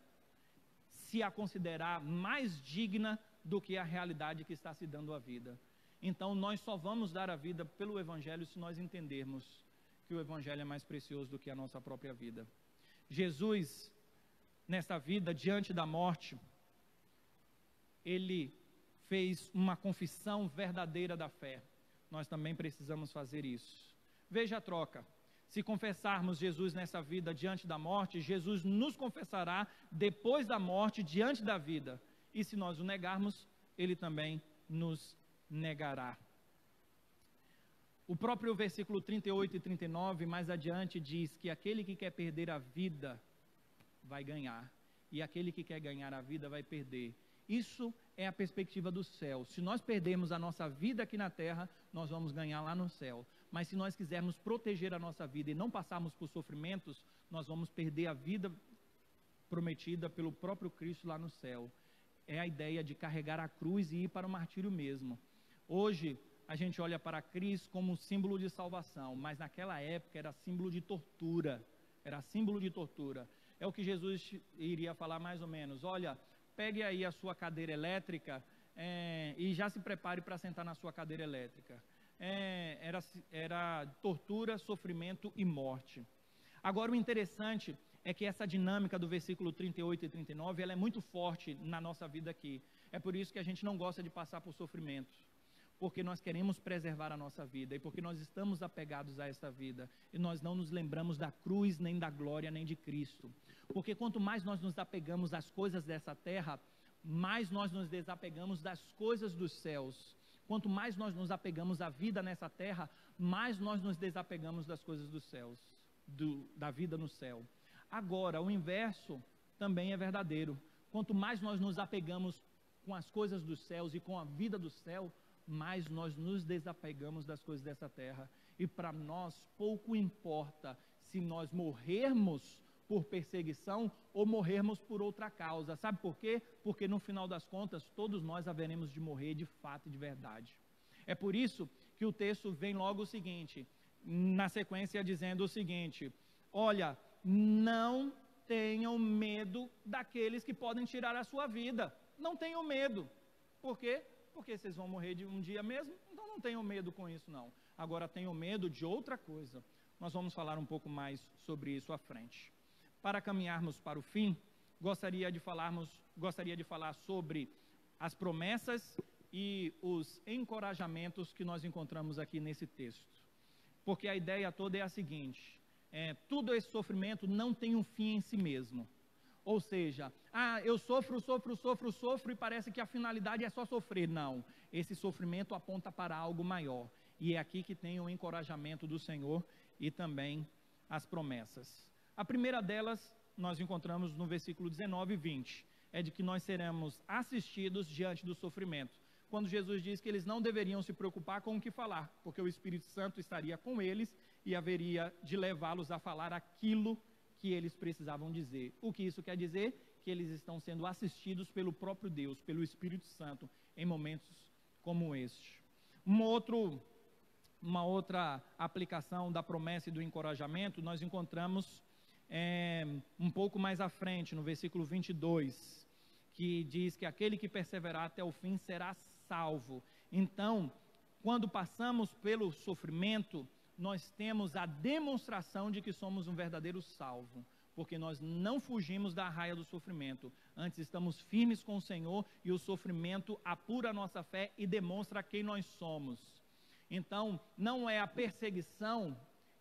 se a considerar mais digna do que a realidade que está se dando a vida. Então nós só vamos dar a vida pelo Evangelho se nós entendermos que o Evangelho é mais precioso do que a nossa própria vida. Jesus, nessa vida, diante da morte, ele fez uma confissão verdadeira da fé. Nós também precisamos fazer isso. Veja a troca. Se confessarmos Jesus nessa vida diante da morte, Jesus nos confessará depois da morte diante da vida. E se nós o negarmos, ele também nos negará. O próprio versículo 38 e 39, mais adiante, diz que aquele que quer perder a vida vai ganhar, e aquele que quer ganhar a vida vai perder. Isso é a perspectiva do céu. Se nós perdermos a nossa vida aqui na terra, nós vamos ganhar lá no céu. Mas se nós quisermos proteger a nossa vida e não passarmos por sofrimentos, nós vamos perder a vida prometida pelo próprio Cristo lá no céu. É a ideia de carregar a cruz e ir para o martírio mesmo. Hoje, a gente olha para Cristo como um símbolo de salvação, mas naquela época era símbolo de tortura, era símbolo de tortura. É o que Jesus iria falar mais ou menos: olha, pegue aí a sua cadeira elétrica e já se prepare para sentar na sua cadeira elétrica. Era tortura, sofrimento e morte. Agora, o interessante é que essa dinâmica do versículo 38 e 39, ela é muito forte na nossa vida aqui. É por isso que a gente não gosta de passar por sofrimentos, porque nós queremos preservar a nossa vida, e porque nós estamos apegados a essa vida, e nós não nos lembramos da cruz, nem da glória, nem de Cristo. Porque quanto mais nós nos apegamos às coisas dessa terra, mais nós nos desapegamos das coisas dos céus. Quanto mais nós nos apegamos à vida nessa terra, mais nós nos desapegamos das coisas dos céus, da vida no céu. Agora, o inverso também é verdadeiro. Quanto mais nós nos apegamos com as coisas dos céus e com a vida do céu, mais nós nos desapegamos das coisas dessa terra. E para nós pouco importa se nós morrermos por perseguição ou morrermos por outra causa. Sabe por quê? Porque no final das contas, todos nós haveremos de morrer de fato e de verdade. É por isso que o texto vem logo o seguinte, na sequência dizendo o seguinte: olha, não tenham medo daqueles que podem tirar a sua vida. Não tenham medo. Por quê? Porque vocês vão morrer de um dia mesmo, então não tenham medo com isso não. Agora tenham medo de outra coisa. Nós vamos falar um pouco mais sobre isso à frente. Para caminharmos para o fim, gostaria de falar sobre as promessas e os encorajamentos que nós encontramos aqui nesse texto. Porque a ideia toda é a seguinte: todo esse sofrimento não tem um fim em si mesmo. Ou seja, eu sofro e parece que a finalidade é só sofrer. Não, esse sofrimento aponta para algo maior. E é aqui que tem o encorajamento do Senhor e também as promessas. A primeira delas, nós encontramos no versículo 19 e 20, é de que nós seremos assistidos diante do sofrimento. Quando Jesus diz que eles não deveriam se preocupar com o que falar, porque o Espírito Santo estaria com eles e haveria de levá-los a falar aquilo que eles precisavam dizer. O que isso quer dizer? Que eles estão sendo assistidos pelo próprio Deus, pelo Espírito Santo, em momentos como este. Uma outra aplicação da promessa e do encorajamento, nós encontramos um pouco mais à frente, no versículo 22, que diz que aquele que perseverar até o fim será salvo. Então, quando passamos pelo sofrimento, nós temos a demonstração de que somos um verdadeiro salvo, porque nós não fugimos da raia do sofrimento, antes estamos firmes com o Senhor, e o sofrimento apura a nossa fé e demonstra quem nós somos. Então, não é a perseguição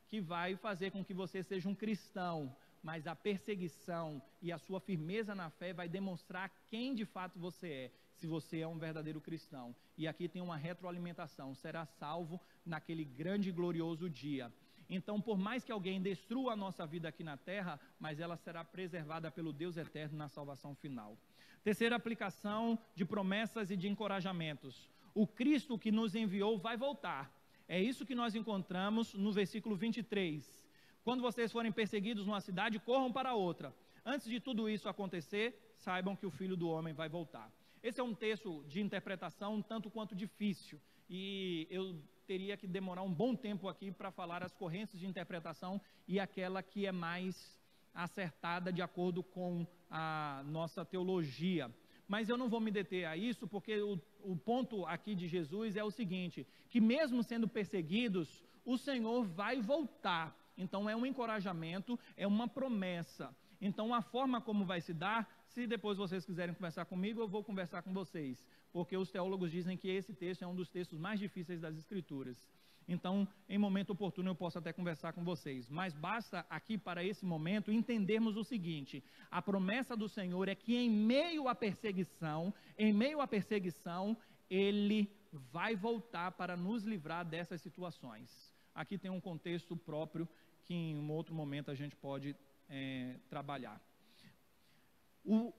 que vai fazer com que você seja um cristão, mas a perseguição e a sua firmeza na fé vai demonstrar quem de fato você é, se você é um verdadeiro cristão. E aqui tem uma retroalimentação: será salvo naquele grande e glorioso dia. Então, por mais que alguém destrua a nossa vida aqui na terra, mas ela será preservada pelo Deus eterno na salvação final. Terceira aplicação de promessas e de encorajamentos: o Cristo que nos enviou vai voltar. É isso que nós encontramos no versículo 23. Quando vocês forem perseguidos numa cidade, corram para outra. Antes de tudo isso acontecer, saibam que o Filho do Homem vai voltar. Esse é um texto de interpretação um tanto quanto difícil, e eu teria que demorar um bom tempo aqui para falar as correntes de interpretação e aquela que é mais acertada de acordo com a nossa teologia. Mas eu não vou me deter a isso, porque o ponto aqui de Jesus é o seguinte: que mesmo sendo perseguidos, o Senhor vai voltar. Então é um encorajamento, é uma promessa. Então a forma como vai se dar, se depois vocês quiserem conversar comigo, eu vou conversar com vocês, porque os teólogos dizem que esse texto é um dos textos mais difíceis das Escrituras. Então, em momento oportuno eu posso até conversar com vocês, mas basta aqui para esse momento entendermos o seguinte: a promessa do Senhor é que em meio à perseguição, Ele vai voltar para nos livrar dessas situações. Aqui tem um contexto próprio que em um outro momento a gente pode trabalhar.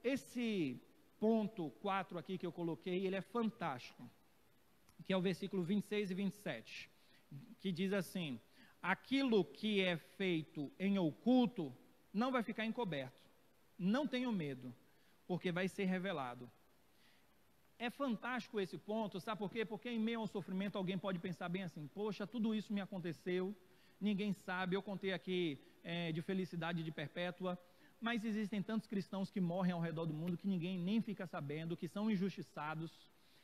Esse ponto 4 aqui que eu coloquei, ele é fantástico, que é o versículo 26 e 27, que diz assim: aquilo que é feito em oculto não vai ficar encoberto, não tenham medo, porque vai ser revelado. é fantástico esse ponto, sabe por quê? Porque em meio ao sofrimento alguém pode pensar bem assim, poxa, tudo isso me aconteceu, ninguém sabe, eu contei aqui de felicidade de perpétua, mas existem tantos cristãos que morrem ao redor do mundo que ninguém nem fica sabendo, que são injustiçados,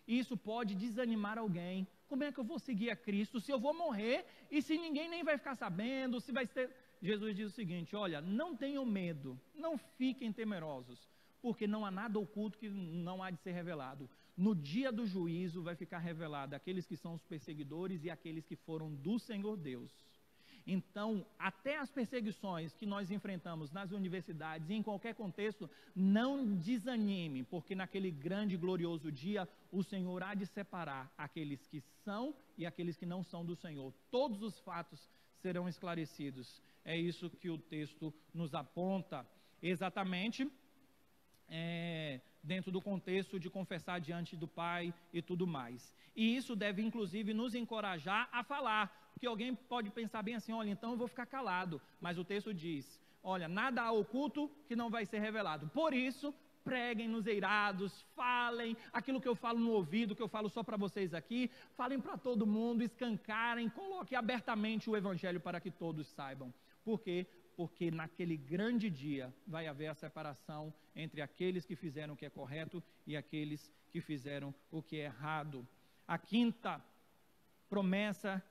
e isso pode desanimar alguém. Como é que eu vou seguir a Cristo se eu vou morrer e se ninguém nem vai ficar sabendo, se vai ser... Jesus diz o seguinte, olha, não tenham medo, não fiquem temerosos, porque não há nada oculto que não há de ser revelado. No dia do juízo vai ficar revelado aqueles que são os perseguidores e aqueles que foram do Senhor Deus. Então, até as perseguições que nós enfrentamos nas universidades e em qualquer contexto, não desanime, porque naquele grande e glorioso dia, o Senhor há de separar aqueles que são e aqueles que não são do Senhor. Todos os fatos serão esclarecidos. É isso que o texto nos aponta, exatamente dentro do contexto de confessar diante do Pai e tudo mais. E isso deve inclusive nos encorajar a falar, porque alguém pode pensar bem assim, olha, então eu vou ficar calado, mas o texto diz, olha, nada há oculto que não vai ser revelado, por isso, preguem nos eirados, falem, aquilo que eu falo no ouvido, que eu falo só para vocês aqui, falem para todo mundo, escancarem, coloquem abertamente o Evangelho para que todos saibam. Por quê? Porque naquele grande dia vai haver a separação entre aqueles que fizeram o que é correto e aqueles que fizeram o que é errado. A quinta promessa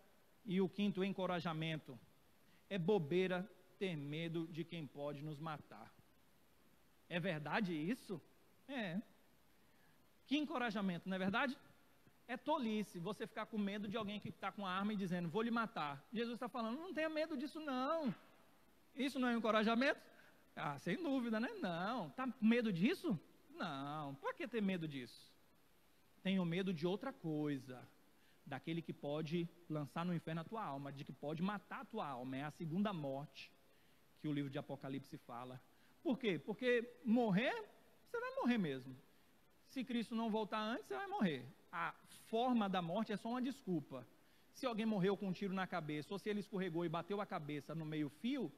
e o quinto encorajamento é bobeira ter medo de quem pode nos matar. É verdade isso? É. Que encorajamento, não é verdade? É tolice você ficar com medo de alguém que está com a arma e dizendo, vou lhe matar. Jesus está falando, não tenha medo disso não. Isso não é um encorajamento? Ah, sem dúvida, né? Não. Está com medo disso? Não. Por que ter medo disso? Tenho medo de outra coisa. Daquele que pode lançar no inferno a tua alma, de que pode matar a tua alma. É a segunda morte que o livro de Apocalipse fala. Por quê? Porque morrer, você vai morrer mesmo. Se Cristo não voltar antes, você vai morrer. A forma da morte é só uma desculpa. Se alguém morreu com um tiro na cabeça, ou se ele escorregou e bateu a cabeça no meio-fio,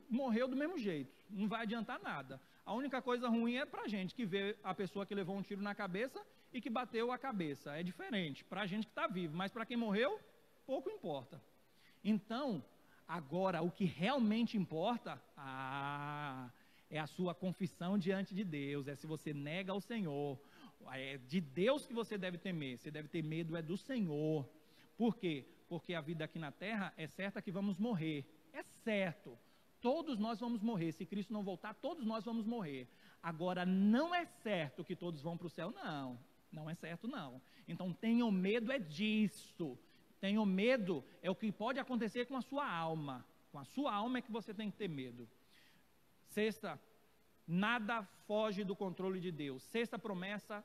morreu do mesmo jeito, não vai adiantar nada. A única coisa ruim é para a gente que vê a pessoa que levou um tiro na cabeça e que bateu a cabeça, é diferente, para a gente que está vivo, mas para quem morreu, pouco importa. Então, agora, o que realmente importa, é a sua confissão diante de Deus, é se você nega ao Senhor, é de Deus que você deve temer, você deve ter medo é do Senhor. Por quê? Porque a vida aqui na terra é certa que vamos morrer, é certo. Todos nós vamos morrer, se Cristo não voltar, todos nós vamos morrer. Agora, não é certo que todos vão para o céu, não é certo não. Então, tenham medo é disso, tenham medo é o que pode acontecer com a sua alma é que você tem que ter medo. Sexta, nada foge do controle de Deus. Sexta promessa,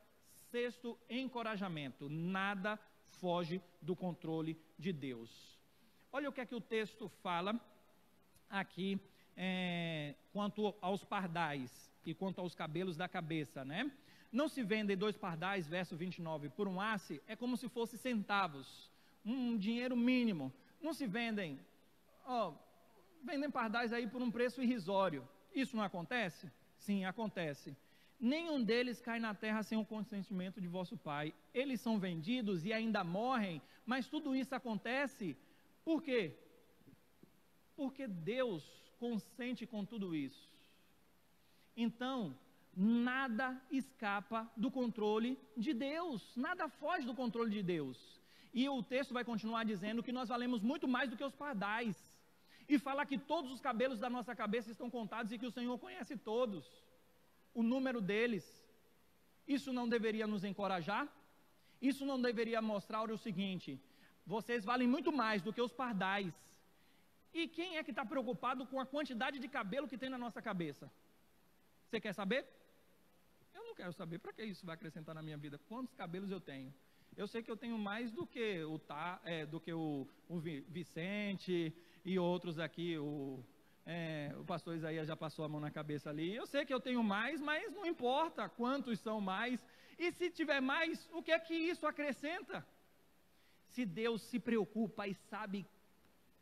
sexto encorajamento, nada foge do controle de Deus. Olha o que é que o texto fala aqui quanto aos pardais e quanto aos cabelos da cabeça, né? Não se vendem 2 pardais, verso 29, por um asse, é como se fosse centavos, um dinheiro mínimo. Não se vendem, vendem pardais aí por um preço irrisório. Isso não acontece? Sim, acontece. Nenhum deles cai na terra sem o consentimento de vosso Pai. Eles são vendidos e ainda morrem, mas tudo isso acontece, por quê? Porque Deus consente com tudo isso. Então, nada escapa do controle de Deus, nada foge do controle de Deus. E o texto vai continuar dizendo que nós valemos muito mais do que os pardais. E fala que todos os cabelos da nossa cabeça estão contados e que o Senhor conhece todos, o número deles. Isso não deveria nos encorajar? Isso não deveria mostrar o seguinte: vocês valem muito mais do que os pardais. E quem é que está preocupado com a quantidade de cabelo que tem na nossa cabeça? Você quer saber? Eu não quero saber. Para que isso vai acrescentar na minha vida? Quantos cabelos eu tenho? Eu sei que eu tenho mais do que o Vicente e outros aqui. O pastor Isaías já passou a mão na cabeça ali. Eu sei que eu tenho mais, mas não importa quantos são mais. E se tiver mais, o que é que isso acrescenta? Se Deus se preocupa e sabe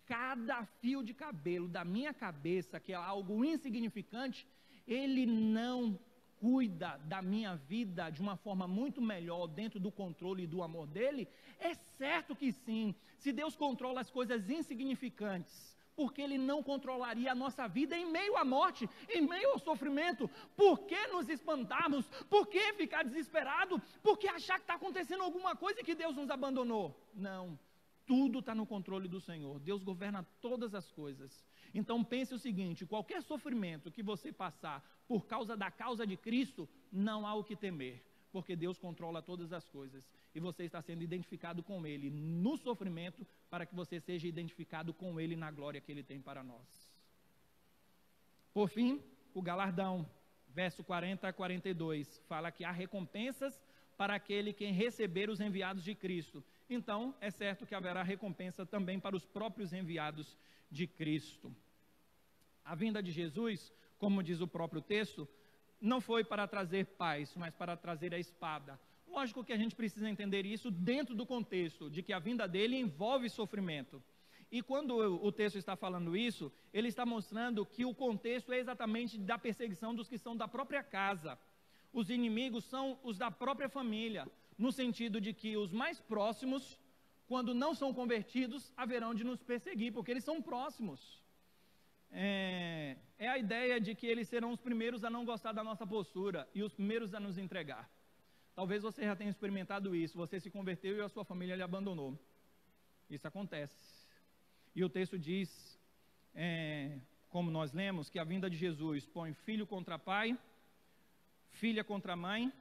cada fio de cabelo da minha cabeça, que é algo insignificante, Ele não cuida da minha vida de uma forma muito melhor dentro do controle e do amor dele? É certo que sim. Se Deus controla as coisas insignificantes, por que ele não controlaria a nossa vida em meio à morte, em meio ao sofrimento? Por que nos espantarmos? Por que ficar desesperado? Por que achar que está acontecendo alguma coisa e que Deus nos abandonou? Não, tudo está no controle do Senhor. Deus governa todas as coisas. Então pense o seguinte: qualquer sofrimento que você passar por causa da causa de Cristo, não há o que temer, porque Deus controla todas as coisas, e você está sendo identificado com Ele no sofrimento, para que você seja identificado com Ele na glória que Ele tem para nós. Por fim, o galardão, verso 40 a 42, fala que há recompensas para aquele que receber os enviados de Cristo. Então, é certo que haverá recompensa também para os próprios enviados de Cristo. A vinda de Jesus, como diz o próprio texto, não foi para trazer paz, mas para trazer a espada. Lógico que a gente precisa entender isso dentro do contexto de que a vinda dele envolve sofrimento. E quando o texto está falando isso, ele está mostrando que o contexto é exatamente da perseguição dos que são da própria casa. Os inimigos são os da própria família, no sentido de que os mais próximos, quando não são convertidos, haverão de nos perseguir, porque eles são próximos. É a ideia de que eles serão os primeiros a não gostar da nossa postura e os primeiros a nos entregar. Talvez você já tenha experimentado isso, você se converteu e a sua família lhe abandonou. Isso acontece. E o texto diz, como nós lemos, que a vinda de Jesus põe filho contra pai, filha contra mãe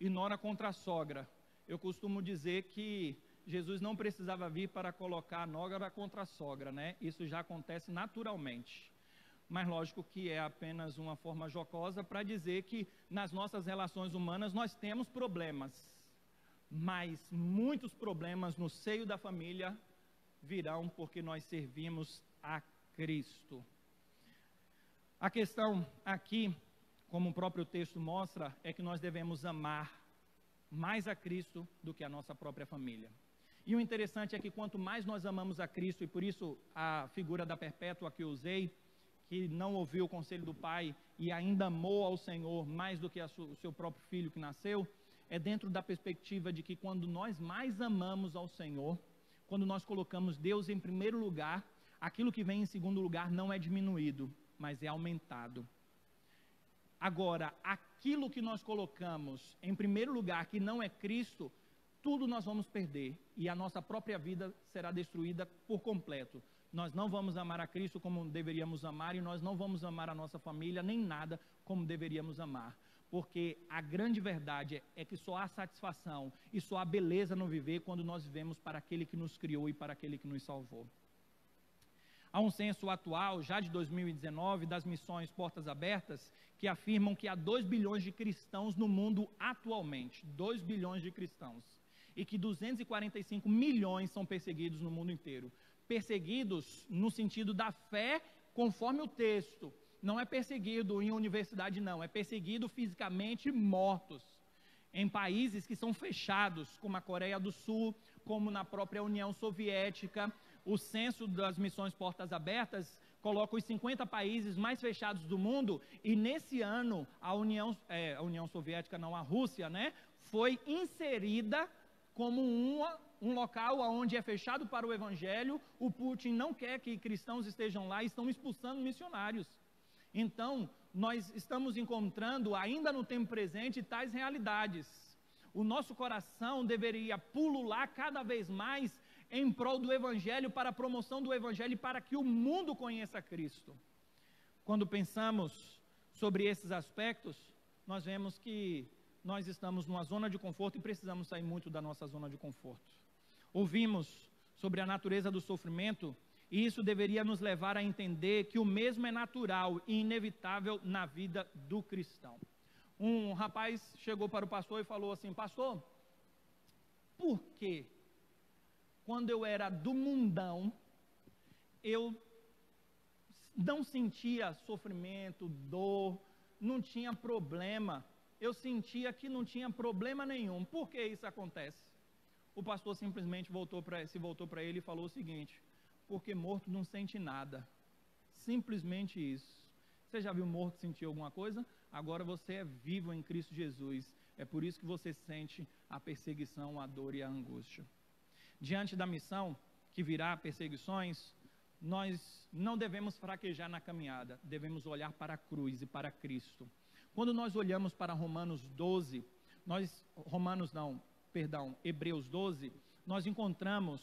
e nora contra a sogra. Eu costumo dizer que Jesus não precisava vir para colocar a nora contra a sogra, né? Isso já acontece naturalmente. Mas lógico que é apenas uma forma jocosa para dizer que nas nossas relações humanas nós temos problemas, mas muitos problemas no seio da família virão porque nós servimos a Cristo. A questão aqui, como o próprio texto mostra, é que nós devemos amar mais a Cristo do que a nossa própria família. E o interessante é que quanto mais nós amamos a Cristo, e por isso a figura da Perpétua que eu usei, que não ouviu o conselho do pai e ainda amou ao Senhor mais do que o seu próprio filho que nasceu, é dentro da perspectiva de que quando nós mais amamos ao Senhor, quando nós colocamos Deus em primeiro lugar, aquilo que vem em segundo lugar não é diminuído, mas é aumentado. Agora, aquilo que nós colocamos em primeiro lugar, que não é Cristo, tudo nós vamos perder e a nossa própria vida será destruída por completo. Nós não vamos amar a Cristo como deveríamos amar e nós não vamos amar a nossa família nem nada como deveríamos amar. Porque a grande verdade é que só há satisfação e só há beleza no viver quando nós vivemos para aquele que nos criou e para aquele que nos salvou. Há um censo atual, já de 2019, das missões Portas Abertas, que afirmam que há 2 bilhões de cristãos no mundo atualmente. 2 bilhões de cristãos. E que 245 milhões são perseguidos no mundo inteiro. Perseguidos no sentido da fé, conforme o texto. Não é perseguido em universidade, não. É perseguido fisicamente, mortos. Em países que são fechados, como a Coreia do Sul, como na própria União Soviética. O censo das missões Portas Abertas coloca os 50 países mais fechados do mundo. E nesse ano, a União Soviética, não, a Rússia, né, foi inserida como um local onde é fechado para o Evangelho. O Putin não quer que cristãos estejam lá e estão expulsando missionários. Então, nós estamos encontrando, ainda no tempo presente, tais realidades. O nosso coração deveria pulular cada vez mais em prol do Evangelho, para a promoção do Evangelho e para que o mundo conheça Cristo. Quando pensamos sobre esses aspectos, nós vemos que nós estamos numa zona de conforto e precisamos sair muito da nossa zona de conforto. Ouvimos sobre a natureza do sofrimento e isso deveria nos levar a entender que o mesmo é natural e inevitável na vida do cristão. Um rapaz chegou para o pastor e falou assim: pastor, por que quando eu era do mundão, eu não sentia sofrimento, dor, não tinha problema, eu sentia que não tinha problema nenhum? Por que isso acontece? O pastor simplesmente voltou para ele e falou o seguinte: porque morto não sente nada, simplesmente isso. Você já viu morto sentir alguma coisa? agora você é vivo em Cristo Jesus. É por isso que você sente a perseguição, a dor e a angústia. Diante da missão, que virá perseguições, nós não devemos fraquejar na caminhada, devemos olhar para a cruz e para Cristo. Quando nós olhamos para Hebreus 12, nós encontramos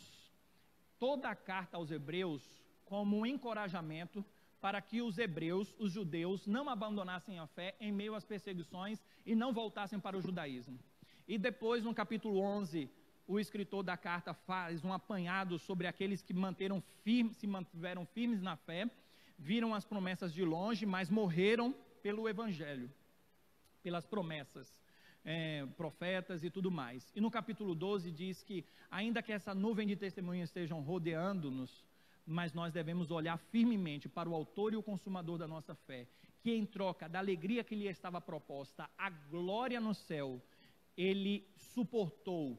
toda a carta aos Hebreus como um encorajamento para que os hebreus, os judeus, não abandonassem a fé em meio às perseguições e não voltassem para o judaísmo. E depois, no capítulo 11, o escritor da carta faz um apanhado sobre aqueles que se mantiveram firmes na fé, viram as promessas de longe, mas morreram pelo evangelho, pelas promessas, profetas e tudo mais. E no capítulo 12 diz que, ainda que essa nuvem de testemunhas estejam rodeando-nos, mas nós devemos olhar firmemente para o autor e o consumador da nossa fé, que em troca da alegria que lhe estava proposta, a glória no céu, ele suportou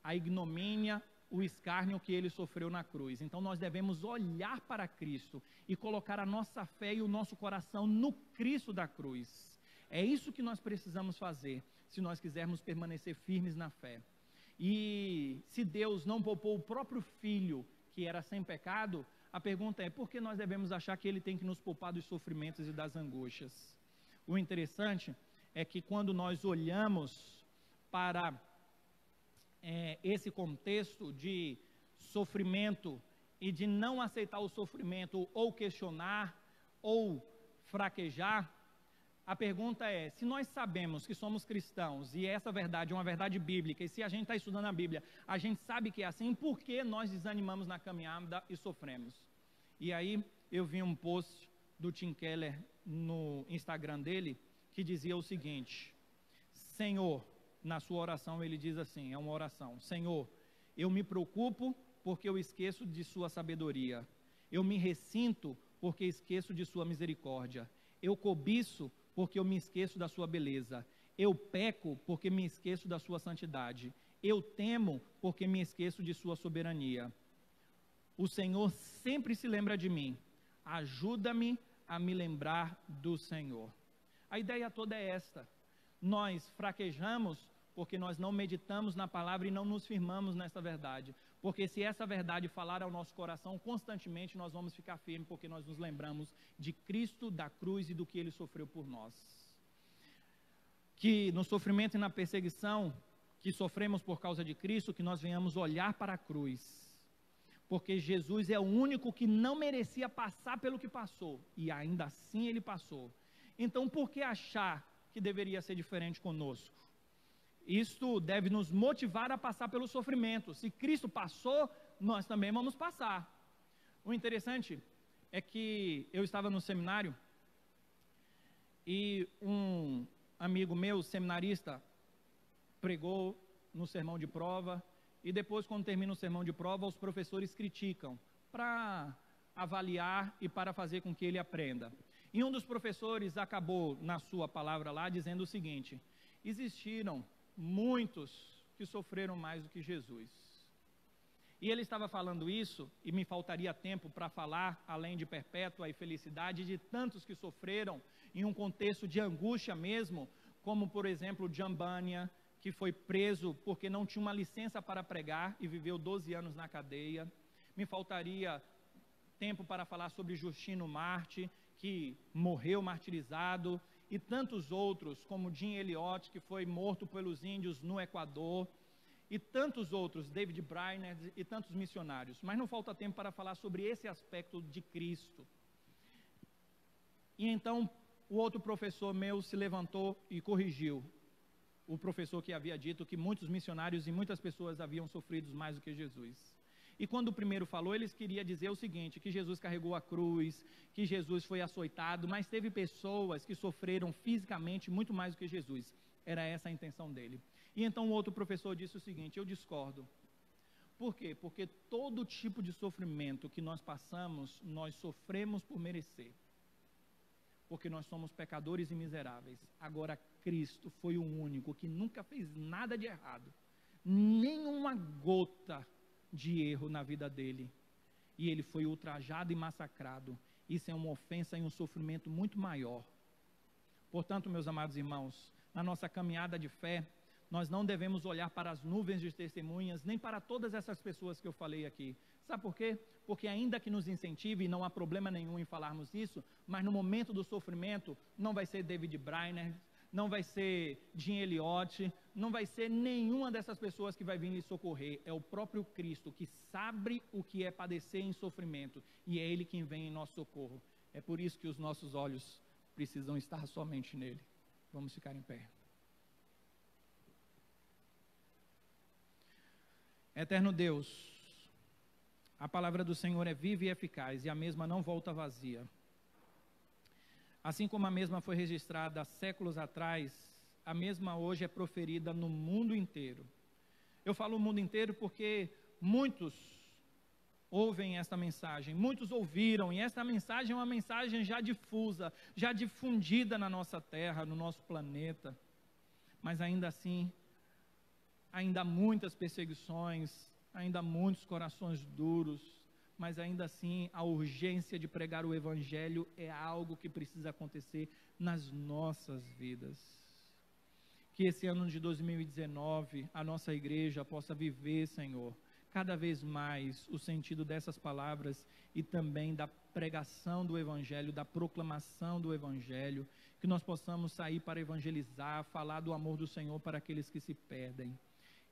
a ignomínia, o escárnio que ele sofreu na cruz. Então nós devemos olhar para Cristo e colocar a nossa fé e o nosso coração no Cristo da cruz. É isso que nós precisamos fazer, se nós quisermos permanecer firmes na fé. E se Deus não poupou o próprio Filho, que era sem pecado, a pergunta é: por que nós devemos achar que Ele tem que nos poupar dos sofrimentos e das angústias? O interessante é que quando nós olhamos para esse contexto de sofrimento e de não aceitar o sofrimento, ou questionar, ou fraquejar, a pergunta é: se nós sabemos que somos cristãos, e essa verdade é uma verdade bíblica, e se a gente está estudando a Bíblia, a gente sabe que é assim, por que nós desanimamos na caminhada e sofremos? E aí eu vi um post do Tim Keller no Instagram dele, que dizia o seguinte: Senhor, na sua oração ele diz assim, é uma oração: Senhor, eu me preocupo porque eu esqueço de sua sabedoria, eu me ressinto porque esqueço de sua misericórdia, eu cobiço porque eu me esqueço da sua beleza, eu peco porque me esqueço da sua santidade, eu temo porque me esqueço de sua soberania. O Senhor sempre se lembra de mim, ajuda-me a me lembrar do Senhor. A ideia toda é esta: nós fraquejamos porque nós não meditamos na palavra e não nos firmamos nessa verdade, porque se essa verdade falar ao nosso coração constantemente, nós vamos ficar firmes, porque nós nos lembramos de Cristo, da cruz e do que Ele sofreu por nós. Que no sofrimento e na perseguição que sofremos por causa de Cristo, que nós venhamos olhar para a cruz, porque Jesus é o único que não merecia passar pelo que passou, e ainda assim Ele passou. Então por que achar que deveria ser diferente conosco? Isto deve nos motivar a passar pelo sofrimento. Se Cristo passou, nós também vamos passar. O interessante é que eu estava no seminário e um amigo meu, seminarista, pregou no sermão de prova, e depois, quando termina o sermão de prova, os professores criticam para avaliar e para fazer com que ele aprenda. E um dos professores acabou, na sua palavra lá, dizendo o seguinte: existiram muitos que sofreram mais do que Jesus. E ele estava falando isso, e me faltaria tempo para falar, além de Perpétua e Felicidade, de tantos que sofreram em um contexto de angústia mesmo, como por exemplo John Bunyan, que foi preso porque não tinha uma licença para pregar e viveu 12 anos na cadeia. Me faltaria tempo para falar sobre Justino Marte, que morreu martirizado, e tantos outros, como Jim Elliot, que foi morto pelos índios no Equador, e tantos outros, David Brainerd e tantos missionários. Mas não falta tempo para falar sobre esse aspecto de Cristo. E então o outro professor meu se levantou e corrigiu o professor que havia dito que muitos missionários e muitas pessoas haviam sofrido mais do que Jesus. E quando o primeiro falou, eles queriam dizer o seguinte: que Jesus carregou a cruz, que Jesus foi açoitado, mas teve pessoas que sofreram fisicamente muito mais do que Jesus. Era essa a intenção dele. E então o outro professor disse o seguinte: eu discordo. Por quê? Porque todo tipo de sofrimento que nós passamos, nós sofremos por merecer. Porque nós somos pecadores e miseráveis. Agora Cristo foi o único que nunca fez nada de errado, nenhuma gota de erro na vida dele, e ele foi ultrajado e massacrado. Isso é uma ofensa e um sofrimento muito maior. Portanto, meus amados irmãos, na nossa caminhada de fé, nós não devemos olhar para as nuvens de testemunhas, nem para todas essas pessoas que eu falei aqui. Sabe por quê? Porque ainda que nos incentive, e não há problema nenhum em falarmos isso, mas no momento do sofrimento, não vai ser David Brainerd, não vai ser Jim Elliot, não vai ser nenhuma dessas pessoas que vai vir lhe socorrer. É o próprio Cristo que sabe o que é padecer em sofrimento, e é Ele quem vem em nosso socorro. É por isso que os nossos olhos precisam estar somente nele. Vamos ficar em pé. Eterno Deus, a palavra do Senhor é viva e eficaz, e a mesma não volta vazia. Assim como a mesma foi registrada há séculos atrás, a mesma hoje é proferida no mundo inteiro. Eu falo o mundo inteiro porque muitos ouvem esta mensagem, muitos ouviram, e esta mensagem é uma mensagem já difusa, já difundida na nossa terra, no nosso planeta. Mas ainda assim, ainda há muitas perseguições, ainda há muitos corações duros, mas ainda assim a urgência de pregar o Evangelho é algo que precisa acontecer nas nossas vidas. Que esse ano de 2019 a nossa igreja possa viver, Senhor, cada vez mais o sentido dessas palavras e também da pregação do Evangelho, da proclamação do Evangelho, que nós possamos sair para evangelizar, falar do amor do Senhor para aqueles que se perdem.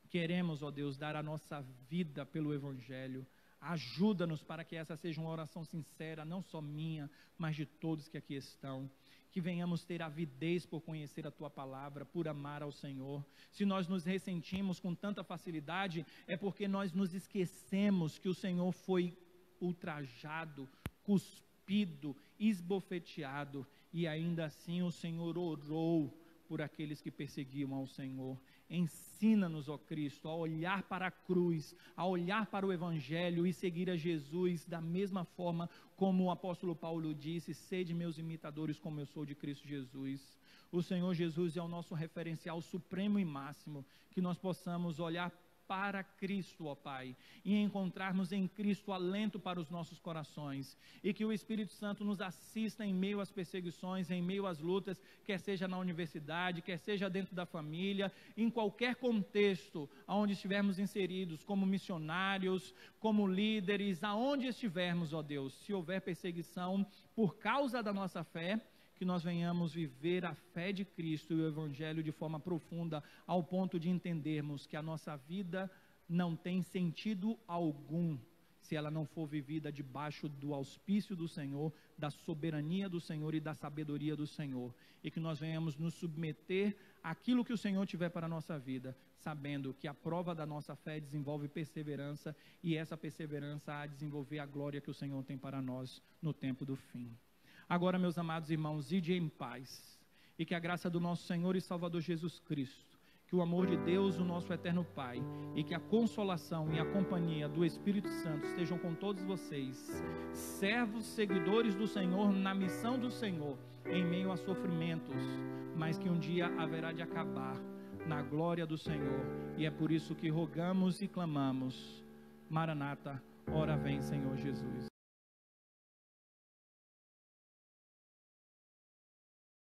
Queremos, ó Deus, dar a nossa vida pelo Evangelho. Ajuda-nos para que essa seja uma oração sincera, não só minha, mas de todos que aqui estão. Que venhamos ter avidez por conhecer a Tua palavra, por amar ao Senhor. Se nós nos ressentimos com tanta facilidade, é porque nós nos esquecemos que o Senhor foi ultrajado, cuspido, esbofeteado, e ainda assim o Senhor orou por aqueles que perseguiam ao Senhor. Ensina-nos, ó Cristo, a olhar para a cruz, a olhar para o Evangelho e seguir a Jesus da mesma forma como o apóstolo Paulo disse: sede meus imitadores como eu sou de Cristo Jesus. O Senhor Jesus é o nosso referencial supremo e máximo, que nós possamos olhar para Cristo, ó Pai, e encontrarmos em Cristo alento para os nossos corações, e que o Espírito Santo nos assista em meio às perseguições, em meio às lutas, quer seja na universidade, quer seja dentro da família, em qualquer contexto onde estivermos inseridos, como missionários, como líderes, aonde estivermos, ó Deus, se houver perseguição por causa da nossa fé, que nós venhamos viver a fé de Cristo e o Evangelho de forma profunda, ao ponto de entendermos que a nossa vida não tem sentido algum, se ela não for vivida debaixo do auspício do Senhor, da soberania do Senhor e da sabedoria do Senhor, e que nós venhamos nos submeter àquilo que o Senhor tiver para a nossa vida, sabendo que a prova da nossa fé desenvolve perseverança, e essa perseverança há de desenvolver a glória que o Senhor tem para nós no tempo do fim. Agora, meus amados irmãos, ide em paz, e que a graça do nosso Senhor e Salvador Jesus Cristo, que o amor de Deus, o nosso eterno Pai, e que a consolação e a companhia do Espírito Santo estejam com todos vocês, servos, seguidores do Senhor, na missão do Senhor, em meio a sofrimentos, mas que um dia haverá de acabar na glória do Senhor, e é por isso que rogamos e clamamos: Maranata, ora vem, Senhor Jesus.